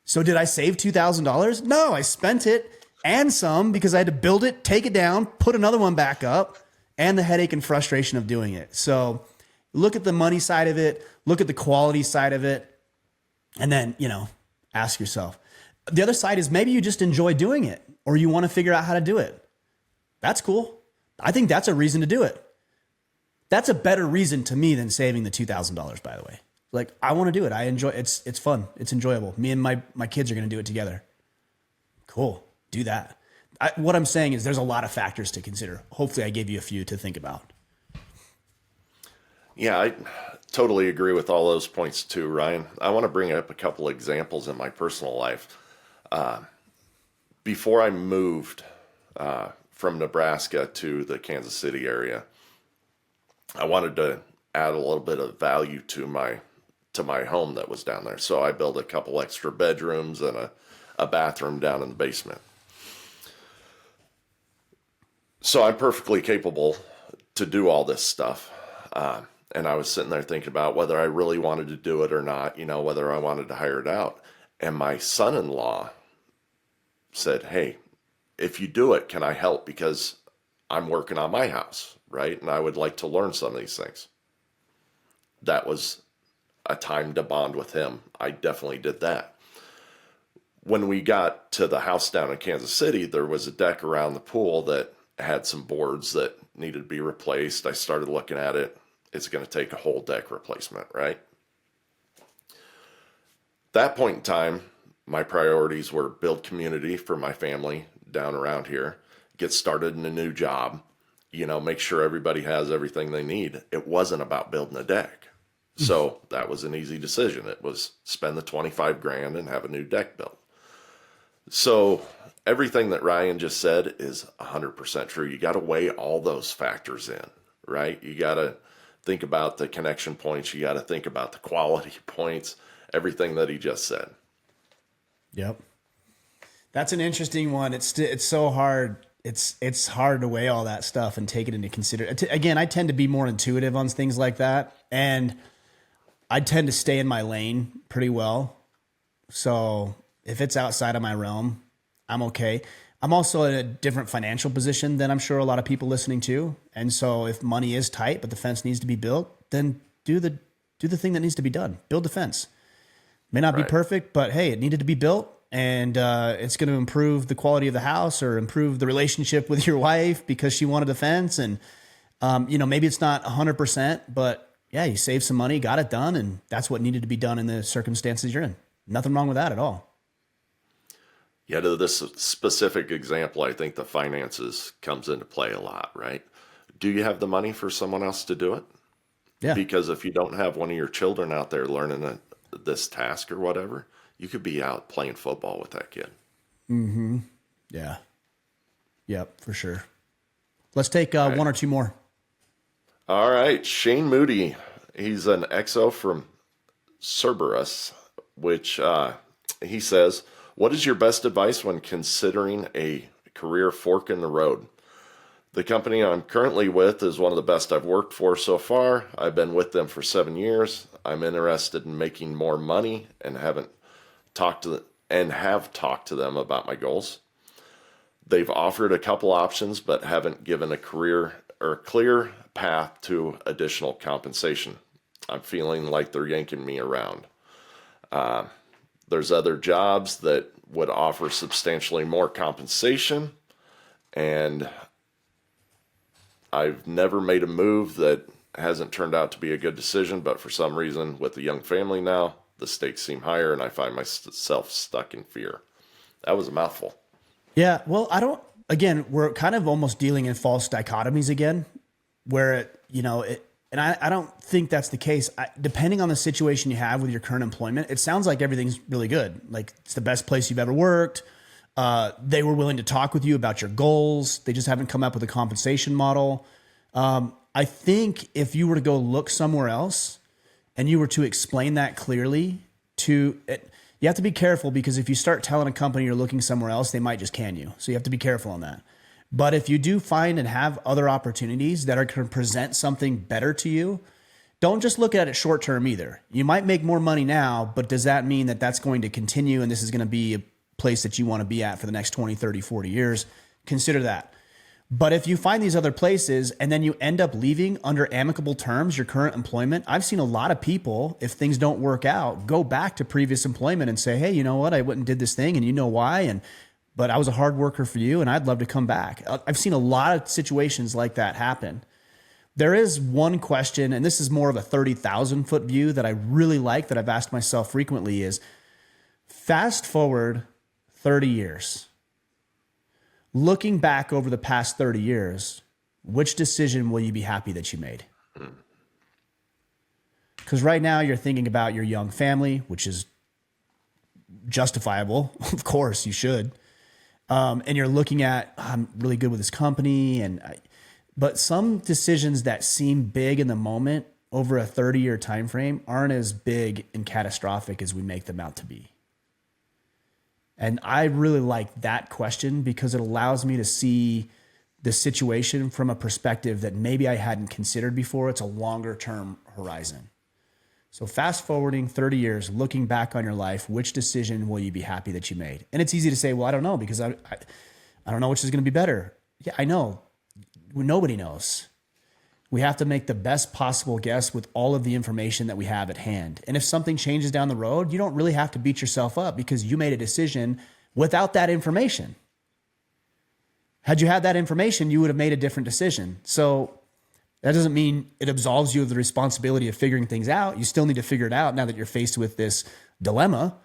So did I save $2,000? No, I spent it and some because I had to build it, take it down, put another one back up, and the headache and frustration of doing it. So look at the money side of it, look at the quality side of it, and then, ask yourself. The other side is maybe you just enjoy doing it or you want to figure out how to do it. That's cool. I think that's a reason to do it. That's a better reason to me than saving the $2,000, by the way. Like, I want to do it. I enjoy it. It's fun. It's enjoyable. Me and my kids are going to do it together. Cool. Do that. What I'm saying is there's a lot of factors to consider. Hopefully I gave you a few to think about. Yeah, I totally agree with all those points too, Ryan. I want to bring up a couple examples in my personal life. Before I moved from Nebraska to the Kansas City area, I wanted to add a little bit of value to my home that was down there. So I built a couple extra bedrooms and a bathroom down in the basement. So I'm perfectly capable to do all this stuff. And I was sitting there thinking about whether I really wanted to do it or not, whether I wanted to hire it out. And my son-in-law said, "Hey, if you do it, can I help? Because I'm working on my house, right? And I would like to learn some of these things." That was a time to bond with him. I definitely did that. When we got to the house down in Kansas City, there was a deck around the pool that had some boards that needed to be replaced. I started looking at it. It's going to take a whole deck replacement, right? That point in time, my priorities were build community for my family down around here, get started in a new job, make sure everybody has everything they need. It wasn't about building a deck. So that was an easy decision. It was spend the 25 grand and have a new deck built. So everything that Ryan just said is 100% true. You got to weigh all those factors in, right? You got to think about the connection points. You got to think about the quality points, everything that he just said. Yep. That's an interesting one. It's so hard. It's hard to weigh all that stuff and take it into consideration. Again, I tend to be more intuitive on things like that, and I tend to stay in my lane pretty well. So if it's outside of my realm, I'm okay. I'm also in a different financial position than I'm sure a lot of people listening to. And so if money is tight, but the fence needs to be built, then do the thing that needs to be done. Build the fence. May not be Right. perfect, but hey, it needed to be built, and it's going to improve the quality of the house or improve the relationship with your wife because she wanted a fence. And maybe it's not 100%, but yeah, you saved some money, got it done, and that's what needed to be done in the circumstances you're in. Nothing wrong with that at all. Yeah, to this specific example, I think the finances comes into play a lot, right? Do you have the money for someone else to do it? Yeah. Because if you don't have one of your children out there learning this task or whatever, you could be out playing football with that kid. Yeah. Yep, for sure. Let's take one or two more. All right, Shane Moody. He's an XO from Cerberus, which he says, what is your best advice when considering a career fork in the road? The company I'm currently with is one of the best I've worked for so far. I've been with them for 7 years. I'm interested in making more money and have talked to them about my goals. They've offered a couple options, but haven't given a career or clear path to additional compensation. I'm feeling like they're yanking me around. There's other jobs that would offer substantially more compensation, and I've never made a move that hasn't turned out to be a good decision, but for some reason, with a young family now, the stakes seem higher, and I find myself stuck in fear. That was a mouthful. Yeah, well, again, we're kind of almost dealing in false dichotomies again, where and I don't think that's the case. Depending on the situation you have with your current employment, it sounds like everything's really good. Like it's the best place you've ever worked. They were willing to talk with you about your goals. They just haven't come up with a compensation model. I think if you were to go look somewhere else and you were to explain that clearly to it, you have to be careful because if you start telling a company you're looking somewhere else, they might just can you. So you have to be careful on that. But if you do find and have other opportunities that are going to present something better to you, don't just look at it short term either. You might make more money now, but does that mean that that's going to continue and this is going to be a place that you want to be at for the next 20, 30, 40 years? Consider that. But if you find these other places and then you end up leaving under amicable terms, your current employment, I've seen a lot of people, if things don't work out, go back to previous employment and say, hey, you know what? I went and did this thing and you know why? But I was a hard worker for you and I'd love to come back. I've seen a lot of situations like that happen. There is one question, and this is more of a 30,000 foot view that I really like that I've asked myself frequently is fast forward 30 years. Looking back over the past 30 years, which decision will you be happy that you made? Because right now you're thinking about your young family, which is justifiable. Of course, you should. And you're looking at, I'm really good with this company. But some decisions that seem big in the moment over a 30-year time frame aren't as big and catastrophic as we make them out to be. And I really like that question because it allows me to see the situation from a perspective that maybe I hadn't considered before. It's a longer term horizon. So fast forwarding 30 years, looking back on your life, which decision will you be happy that you made? And it's easy to say, well, I don't know because I don't know which is going to be better. Yeah, I know. Nobody knows. We have to make the best possible guess with all of the information that we have at hand. And if something changes down the road, you don't really have to beat yourself up because you made a decision without that information. Had you had that information, you would have made a different decision. So that doesn't mean it absolves you of the responsibility of figuring things out. You still need to figure it out now that you're faced with this dilemma,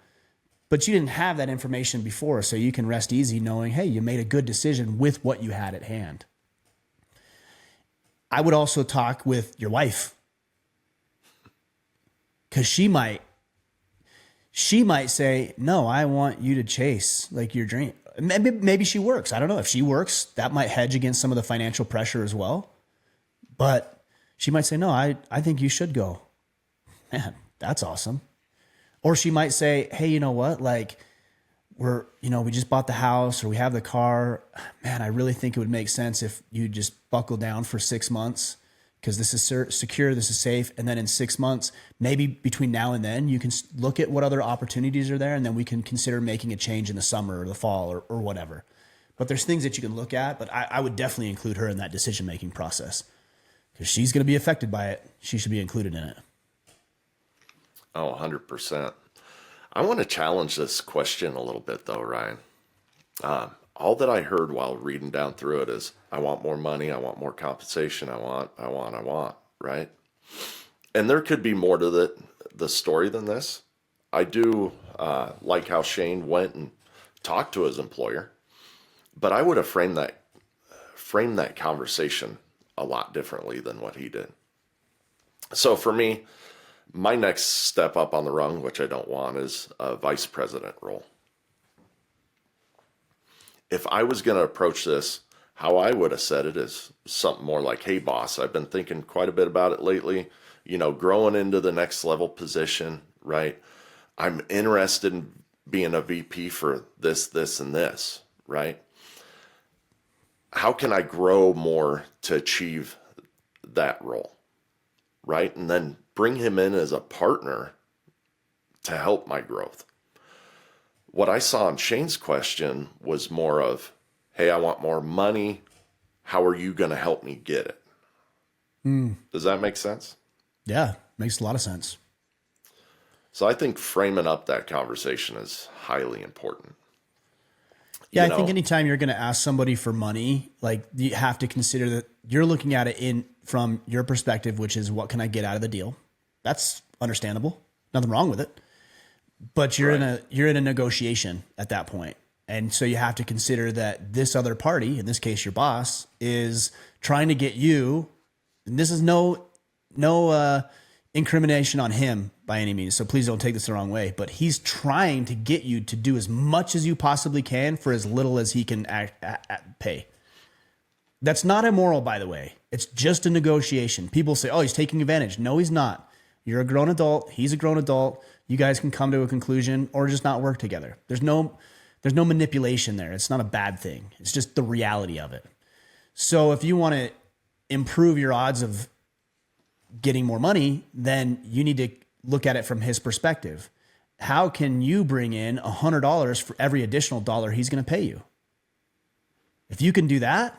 but you didn't have that information before. So you can rest easy knowing, hey, you made a good decision with what you had at hand. I would also talk with your wife because she might say, no, I want you to chase like your dream. Maybe she works. I don't know. If she works, that might hedge against some of the financial pressure as well. But she might say, no, I think you should go. Man, that's awesome. Or she might say, hey, you know what? Like we just bought the house or we have the car. Man, I really think it would make sense if you just buckle down for 6 months because this is secure, this is safe. And then in 6 months, maybe between now and then, you can look at what other opportunities are there. And then we can consider making a change in the summer or the fall or whatever. But there's things that you can look at, but I would definitely include her in that decision-making process because she's going to be affected by it. She should be included in it. Oh, 100%. I want to challenge this question a little bit, though, Ryan. All that I heard while reading down through it is, I want more money, I want more compensation, I want, right? And there could be more to the story than this. I do like how Shane went and talked to his employer, but I would have framed that conversation a lot differently than what he did. So for me, my next step up on the rung, which I don't want, is a vice president role. If I was going to approach this, how I would have said it is something more like, hey, boss, I've been thinking quite a bit about it lately, growing into the next level position, right? I'm interested in being a VP for this, and this, right? How can I grow more to achieve that role, right? And then bring him in as a partner to help my growth. What I saw in Shane's question was more of, hey, I want more money. How are you going to help me get it? Does that make sense? Yeah, makes a lot of sense. So I think framing up that conversation is highly important. Yeah, I think anytime you're going to ask somebody for money, like you have to consider that you're looking at it from your perspective, which is what can I get out of the deal? That's understandable. Nothing wrong with it. But you're in a negotiation at that point. And so you have to consider that this other party, in this case your boss, is trying to get you, and this is no incrimination on him by any means, so please don't take this the wrong way, but he's trying to get you to do as much as you possibly can for as little as he can pay. That's not immoral, by the way. It's just a negotiation. People say, oh, he's taking advantage. No, he's not. You're a grown adult. He's a grown adult. You guys can come to a conclusion or just not work together. There's no manipulation there. It's not a bad thing. It's just the reality of it. So if you want to improve your odds of getting more money, then you need to look at it from his perspective. How can you bring in $100 for every additional dollar he's going to pay you? If you can do that,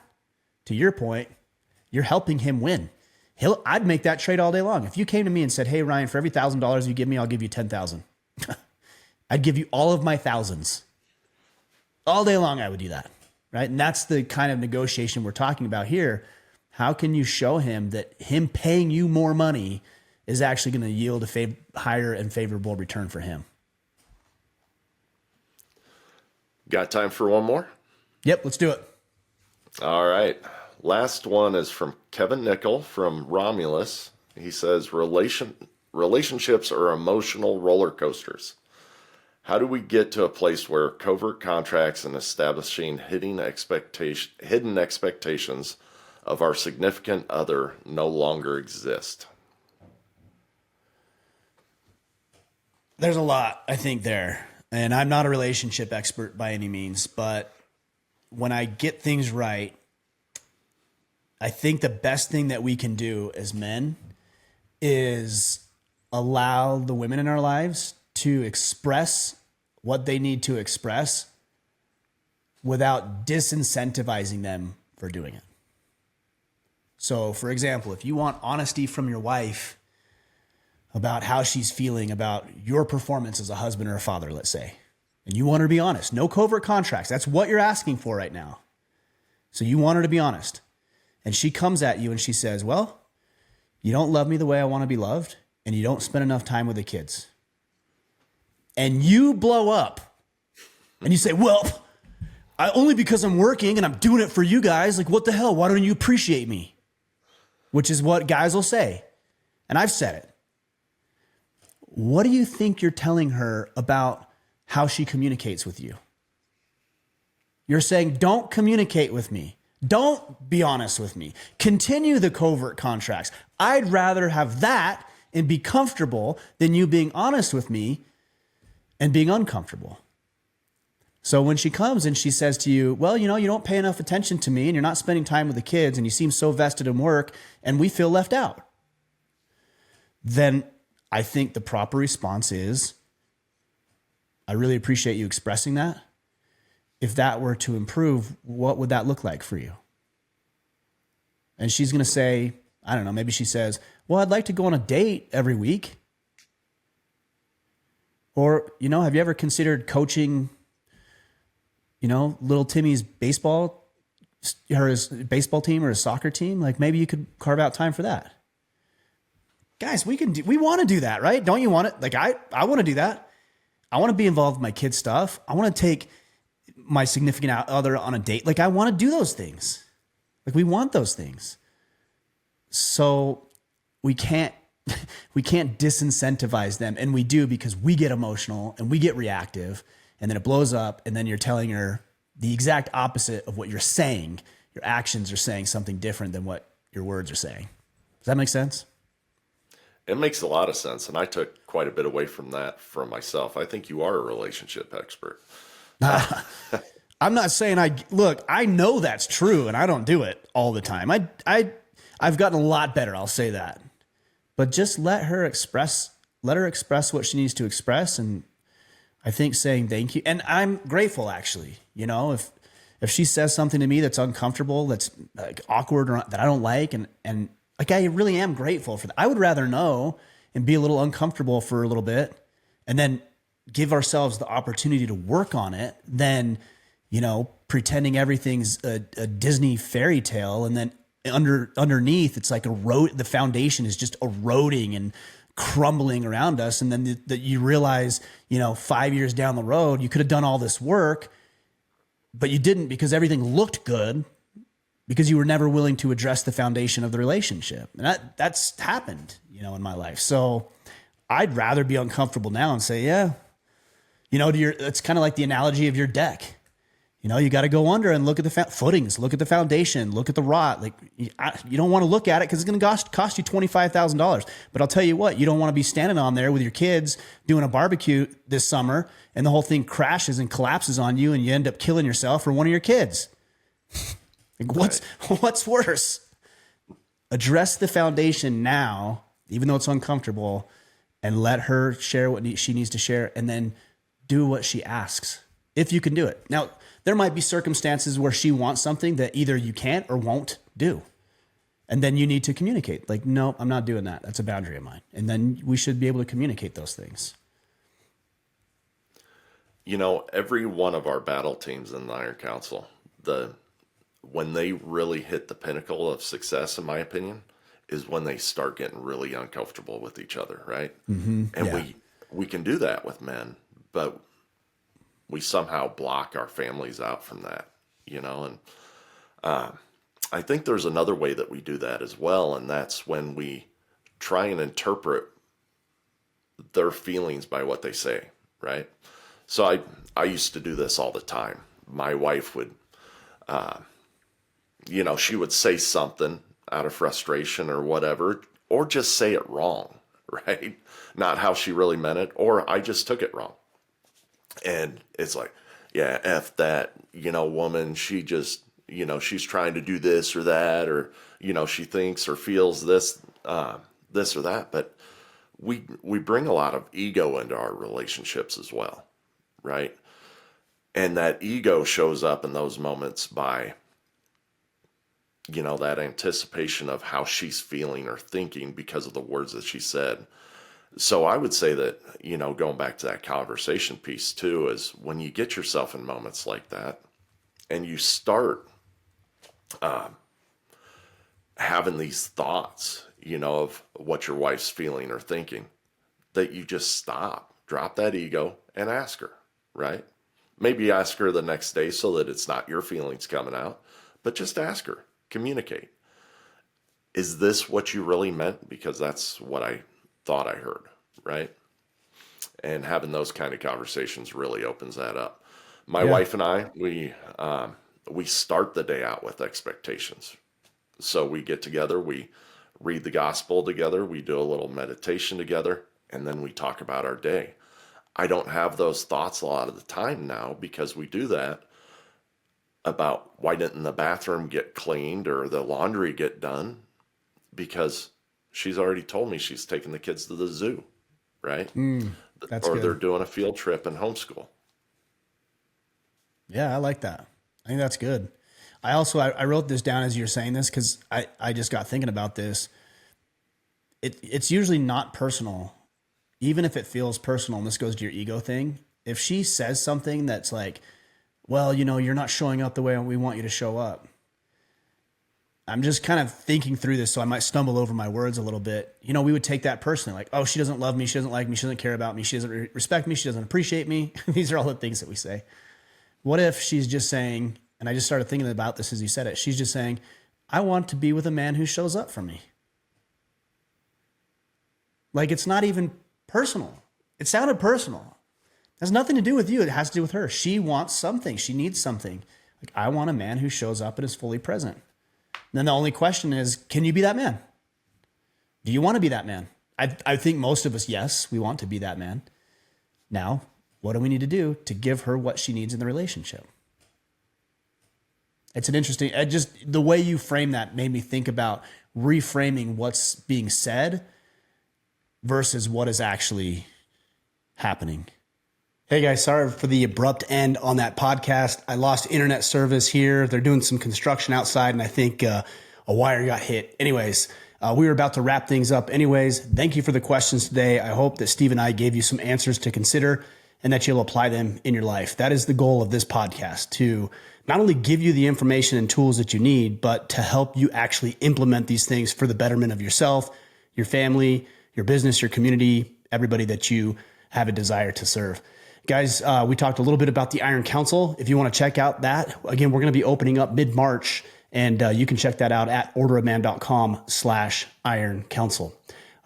to your point, you're helping him win. I'd make that trade all day long. If you came to me and said, hey, Ryan, for every $1,000 you give me, I'll give you 10,000. I'd give you all of my thousands. All day long, I would do that, right? And that's the kind of negotiation we're talking about here. How can you show him that him paying you more money is actually going to yield a higher and favorable return for him? Got time for one more? Yep, let's do it. All right. Last one is from Kevin Nickel from Romulus. He says, relationships are emotional roller coasters. How do we get to a place where covert contracts and establishing hidden expectations of our significant other no longer exist? There's a lot, I think, there. And I'm not a relationship expert by any means, but when I get things right, I think the best thing that we can do as men is allow the women in our lives to express what they need to express without disincentivizing them for doing it. So, for example, if you want honesty from your wife about how she's feeling about your performance as a husband or a father, let's say, and you want her to be honest, no covert contracts. That's what you're asking for right now. So you want her to be honest. And she comes at you and she says, well, you don't love me the way I want to be loved, and you don't spend enough time with the kids. And you blow up and you say, well, only because I'm working and I'm doing it for you guys. Like, what the hell? Why don't you appreciate me? Which is what guys will say. And I've said it. What do you think you're telling her about how she communicates with you? You're saying, don't communicate with me. Don't be honest with me. Continue the covert contracts. I'd rather have that and be comfortable than you being honest with me and being uncomfortable. So when she comes and she says to you, well, you don't pay enough attention to me and you're not spending time with the kids and you seem so vested in work and we feel left out, then I think the proper response is, I really appreciate you expressing that. If that were to improve, what would that look like for you? And she's going to say, I don't know, maybe she says, well, I'd like to go on a date every week. Or, have you ever considered coaching, little Timmy's baseball, his baseball team or his soccer team? Like maybe you could carve out time for that. Guys, we want to do that, right? Don't you want it? Like I want to do that. I want to be involved with my kids' stuff. I want to take my significant other on a date. Like I want to do those things. Like we want those things. So we can't disincentivize them. And we do because we get emotional and we get reactive and then it blows up. And then you're telling her the exact opposite of what you're saying. Your actions are saying something different than what your words are saying. Does that make sense? It makes a lot of sense. And I took quite a bit away from that from myself. I think you are a relationship expert. I'm not saying I know that's true and I don't do it all the time. I've gotten a lot better. I'll say that, but just let her express what she needs to express. And I think saying thank you, and I'm grateful actually, if she says something to me that's uncomfortable, that's like awkward or that I don't like. And like, I really am grateful for that. I would rather know and be a little uncomfortable for a little bit and then give ourselves the opportunity to work on it than, pretending everything's a Disney fairy tale. And then underneath it's like the foundation is just eroding and crumbling around us. And then that you realize, 5 years down the road, you could have done all this work, but you didn't because everything looked good because you were never willing to address the foundation of the relationship. And that's happened, in my life. So I'd rather be uncomfortable now and say, yeah, it's kind of like the analogy of your deck. You got to go under and look at the footings, look at the foundation, look at the rot. Like you don't want to look at it because it's going to cost you $25,000. But I'll tell you what, you don't want to be standing on there with your kids doing a barbecue this summer and the whole thing crashes and collapses on you and you end up killing yourself or one of your kids. Like what's worse? Address the foundation now, even though it's uncomfortable, and let her share what she needs to share, and then do what she asks if you can do it. Now, there might be circumstances where she wants something that either you can't or won't do. And then you need to communicate. Like, no, I'm not doing that. That's a boundary of mine. And then we should be able to communicate those things. Every one of our battle teams in the Iron Council, when they really hit the pinnacle of success, in my opinion, is when they start getting really uncomfortable with each other, right? Mm-hmm. And yeah. we can do that with men, but we somehow block our families out from that, and I think there's another way that we do that as well, and that's when we try and interpret their feelings by what they say, right? So I used to do this all the time. My wife would, she would say something out of frustration or whatever, or just say it wrong, right? Not how she really meant it, or I just took it wrong. And it's like, yeah, F that, woman, she just, she's trying to do this or that, or, she thinks or feels this or that. But we bring a lot of ego into our relationships as well, right? And that ego shows up in those moments by, that anticipation of how she's feeling or thinking because of the words that she said. So I would say that, going back to that conversation piece too, is when you get yourself in moments like that and you start having these thoughts, of what your wife's feeling or thinking, that you just stop, drop that ego and ask her, right? Maybe ask her the next day so that it's not your feelings coming out, but just ask her, communicate. Is this what you really meant? Because that's what I thought I heard, right? And having those kind of conversations really opens that up. My wife and I, we start the day out with expectations. So we get together, we read the gospel together, we do a little meditation together, and then we talk about our day. I don't have those thoughts a lot of the time now because we do that about why didn't the bathroom get cleaned or the laundry get done, because she's already told me she's taking the kids to the zoo, right? That's Or good. they're doing a field trip in homeschool. Yeah, I like that. I think that's good. I wrote this down as you're saying this because I just got thinking about this. It's usually not personal, even if it feels personal, and this goes to your ego thing. If she says something that's like, well, you're not showing up the way we want you to show up. I'm just kind of thinking through this, so I might stumble over my words a little bit. We would take that personally, like, oh, she doesn't love me, she doesn't like me, she doesn't care about me, she doesn't respect me, she doesn't appreciate me. These are all the things that we say. What if she's just saying, and I just started thinking about this as you said it, she's just saying, I want to be with a man who shows up for me. Like, it's not even personal. It sounded personal. It has nothing to do with you. It has to do with her. She wants something. She needs something. Like, I want a man who shows up and is fully present. And then the only question is, can you be that man? Do you want to be that man? I think most of us, yes, we want to be that man. Now, what do we need to do to give her what she needs in the relationship? It's an interesting, just the way you frame that made me think about reframing what's being said versus what is actually happening. Hey guys, sorry for the abrupt end on that podcast. I lost internet service here. They're doing some construction outside, and I think a wire got hit. Anyways, we were about to wrap things up anyways. Thank you for the questions today. I hope that Steve and I gave you some answers to consider and that you'll apply them in your life. That is the goal of this podcast, to not only give you the information and tools that you need, but to help you actually implement these things for the betterment of yourself, your family, your business, your community, everybody that you have a desire to serve. Guys, we talked a little bit about the Iron Council. If you want to check out that, again, we're going to be opening up mid-March, and you can check that out at orderofman.com/Iron Council.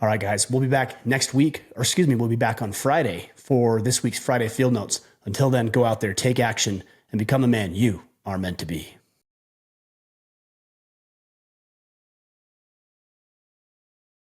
All right, guys, we'll be back next week, or excuse me, we'll be back on Friday for this week's Friday Field Notes. Until then, go out there, take action, and become the man you are meant to be.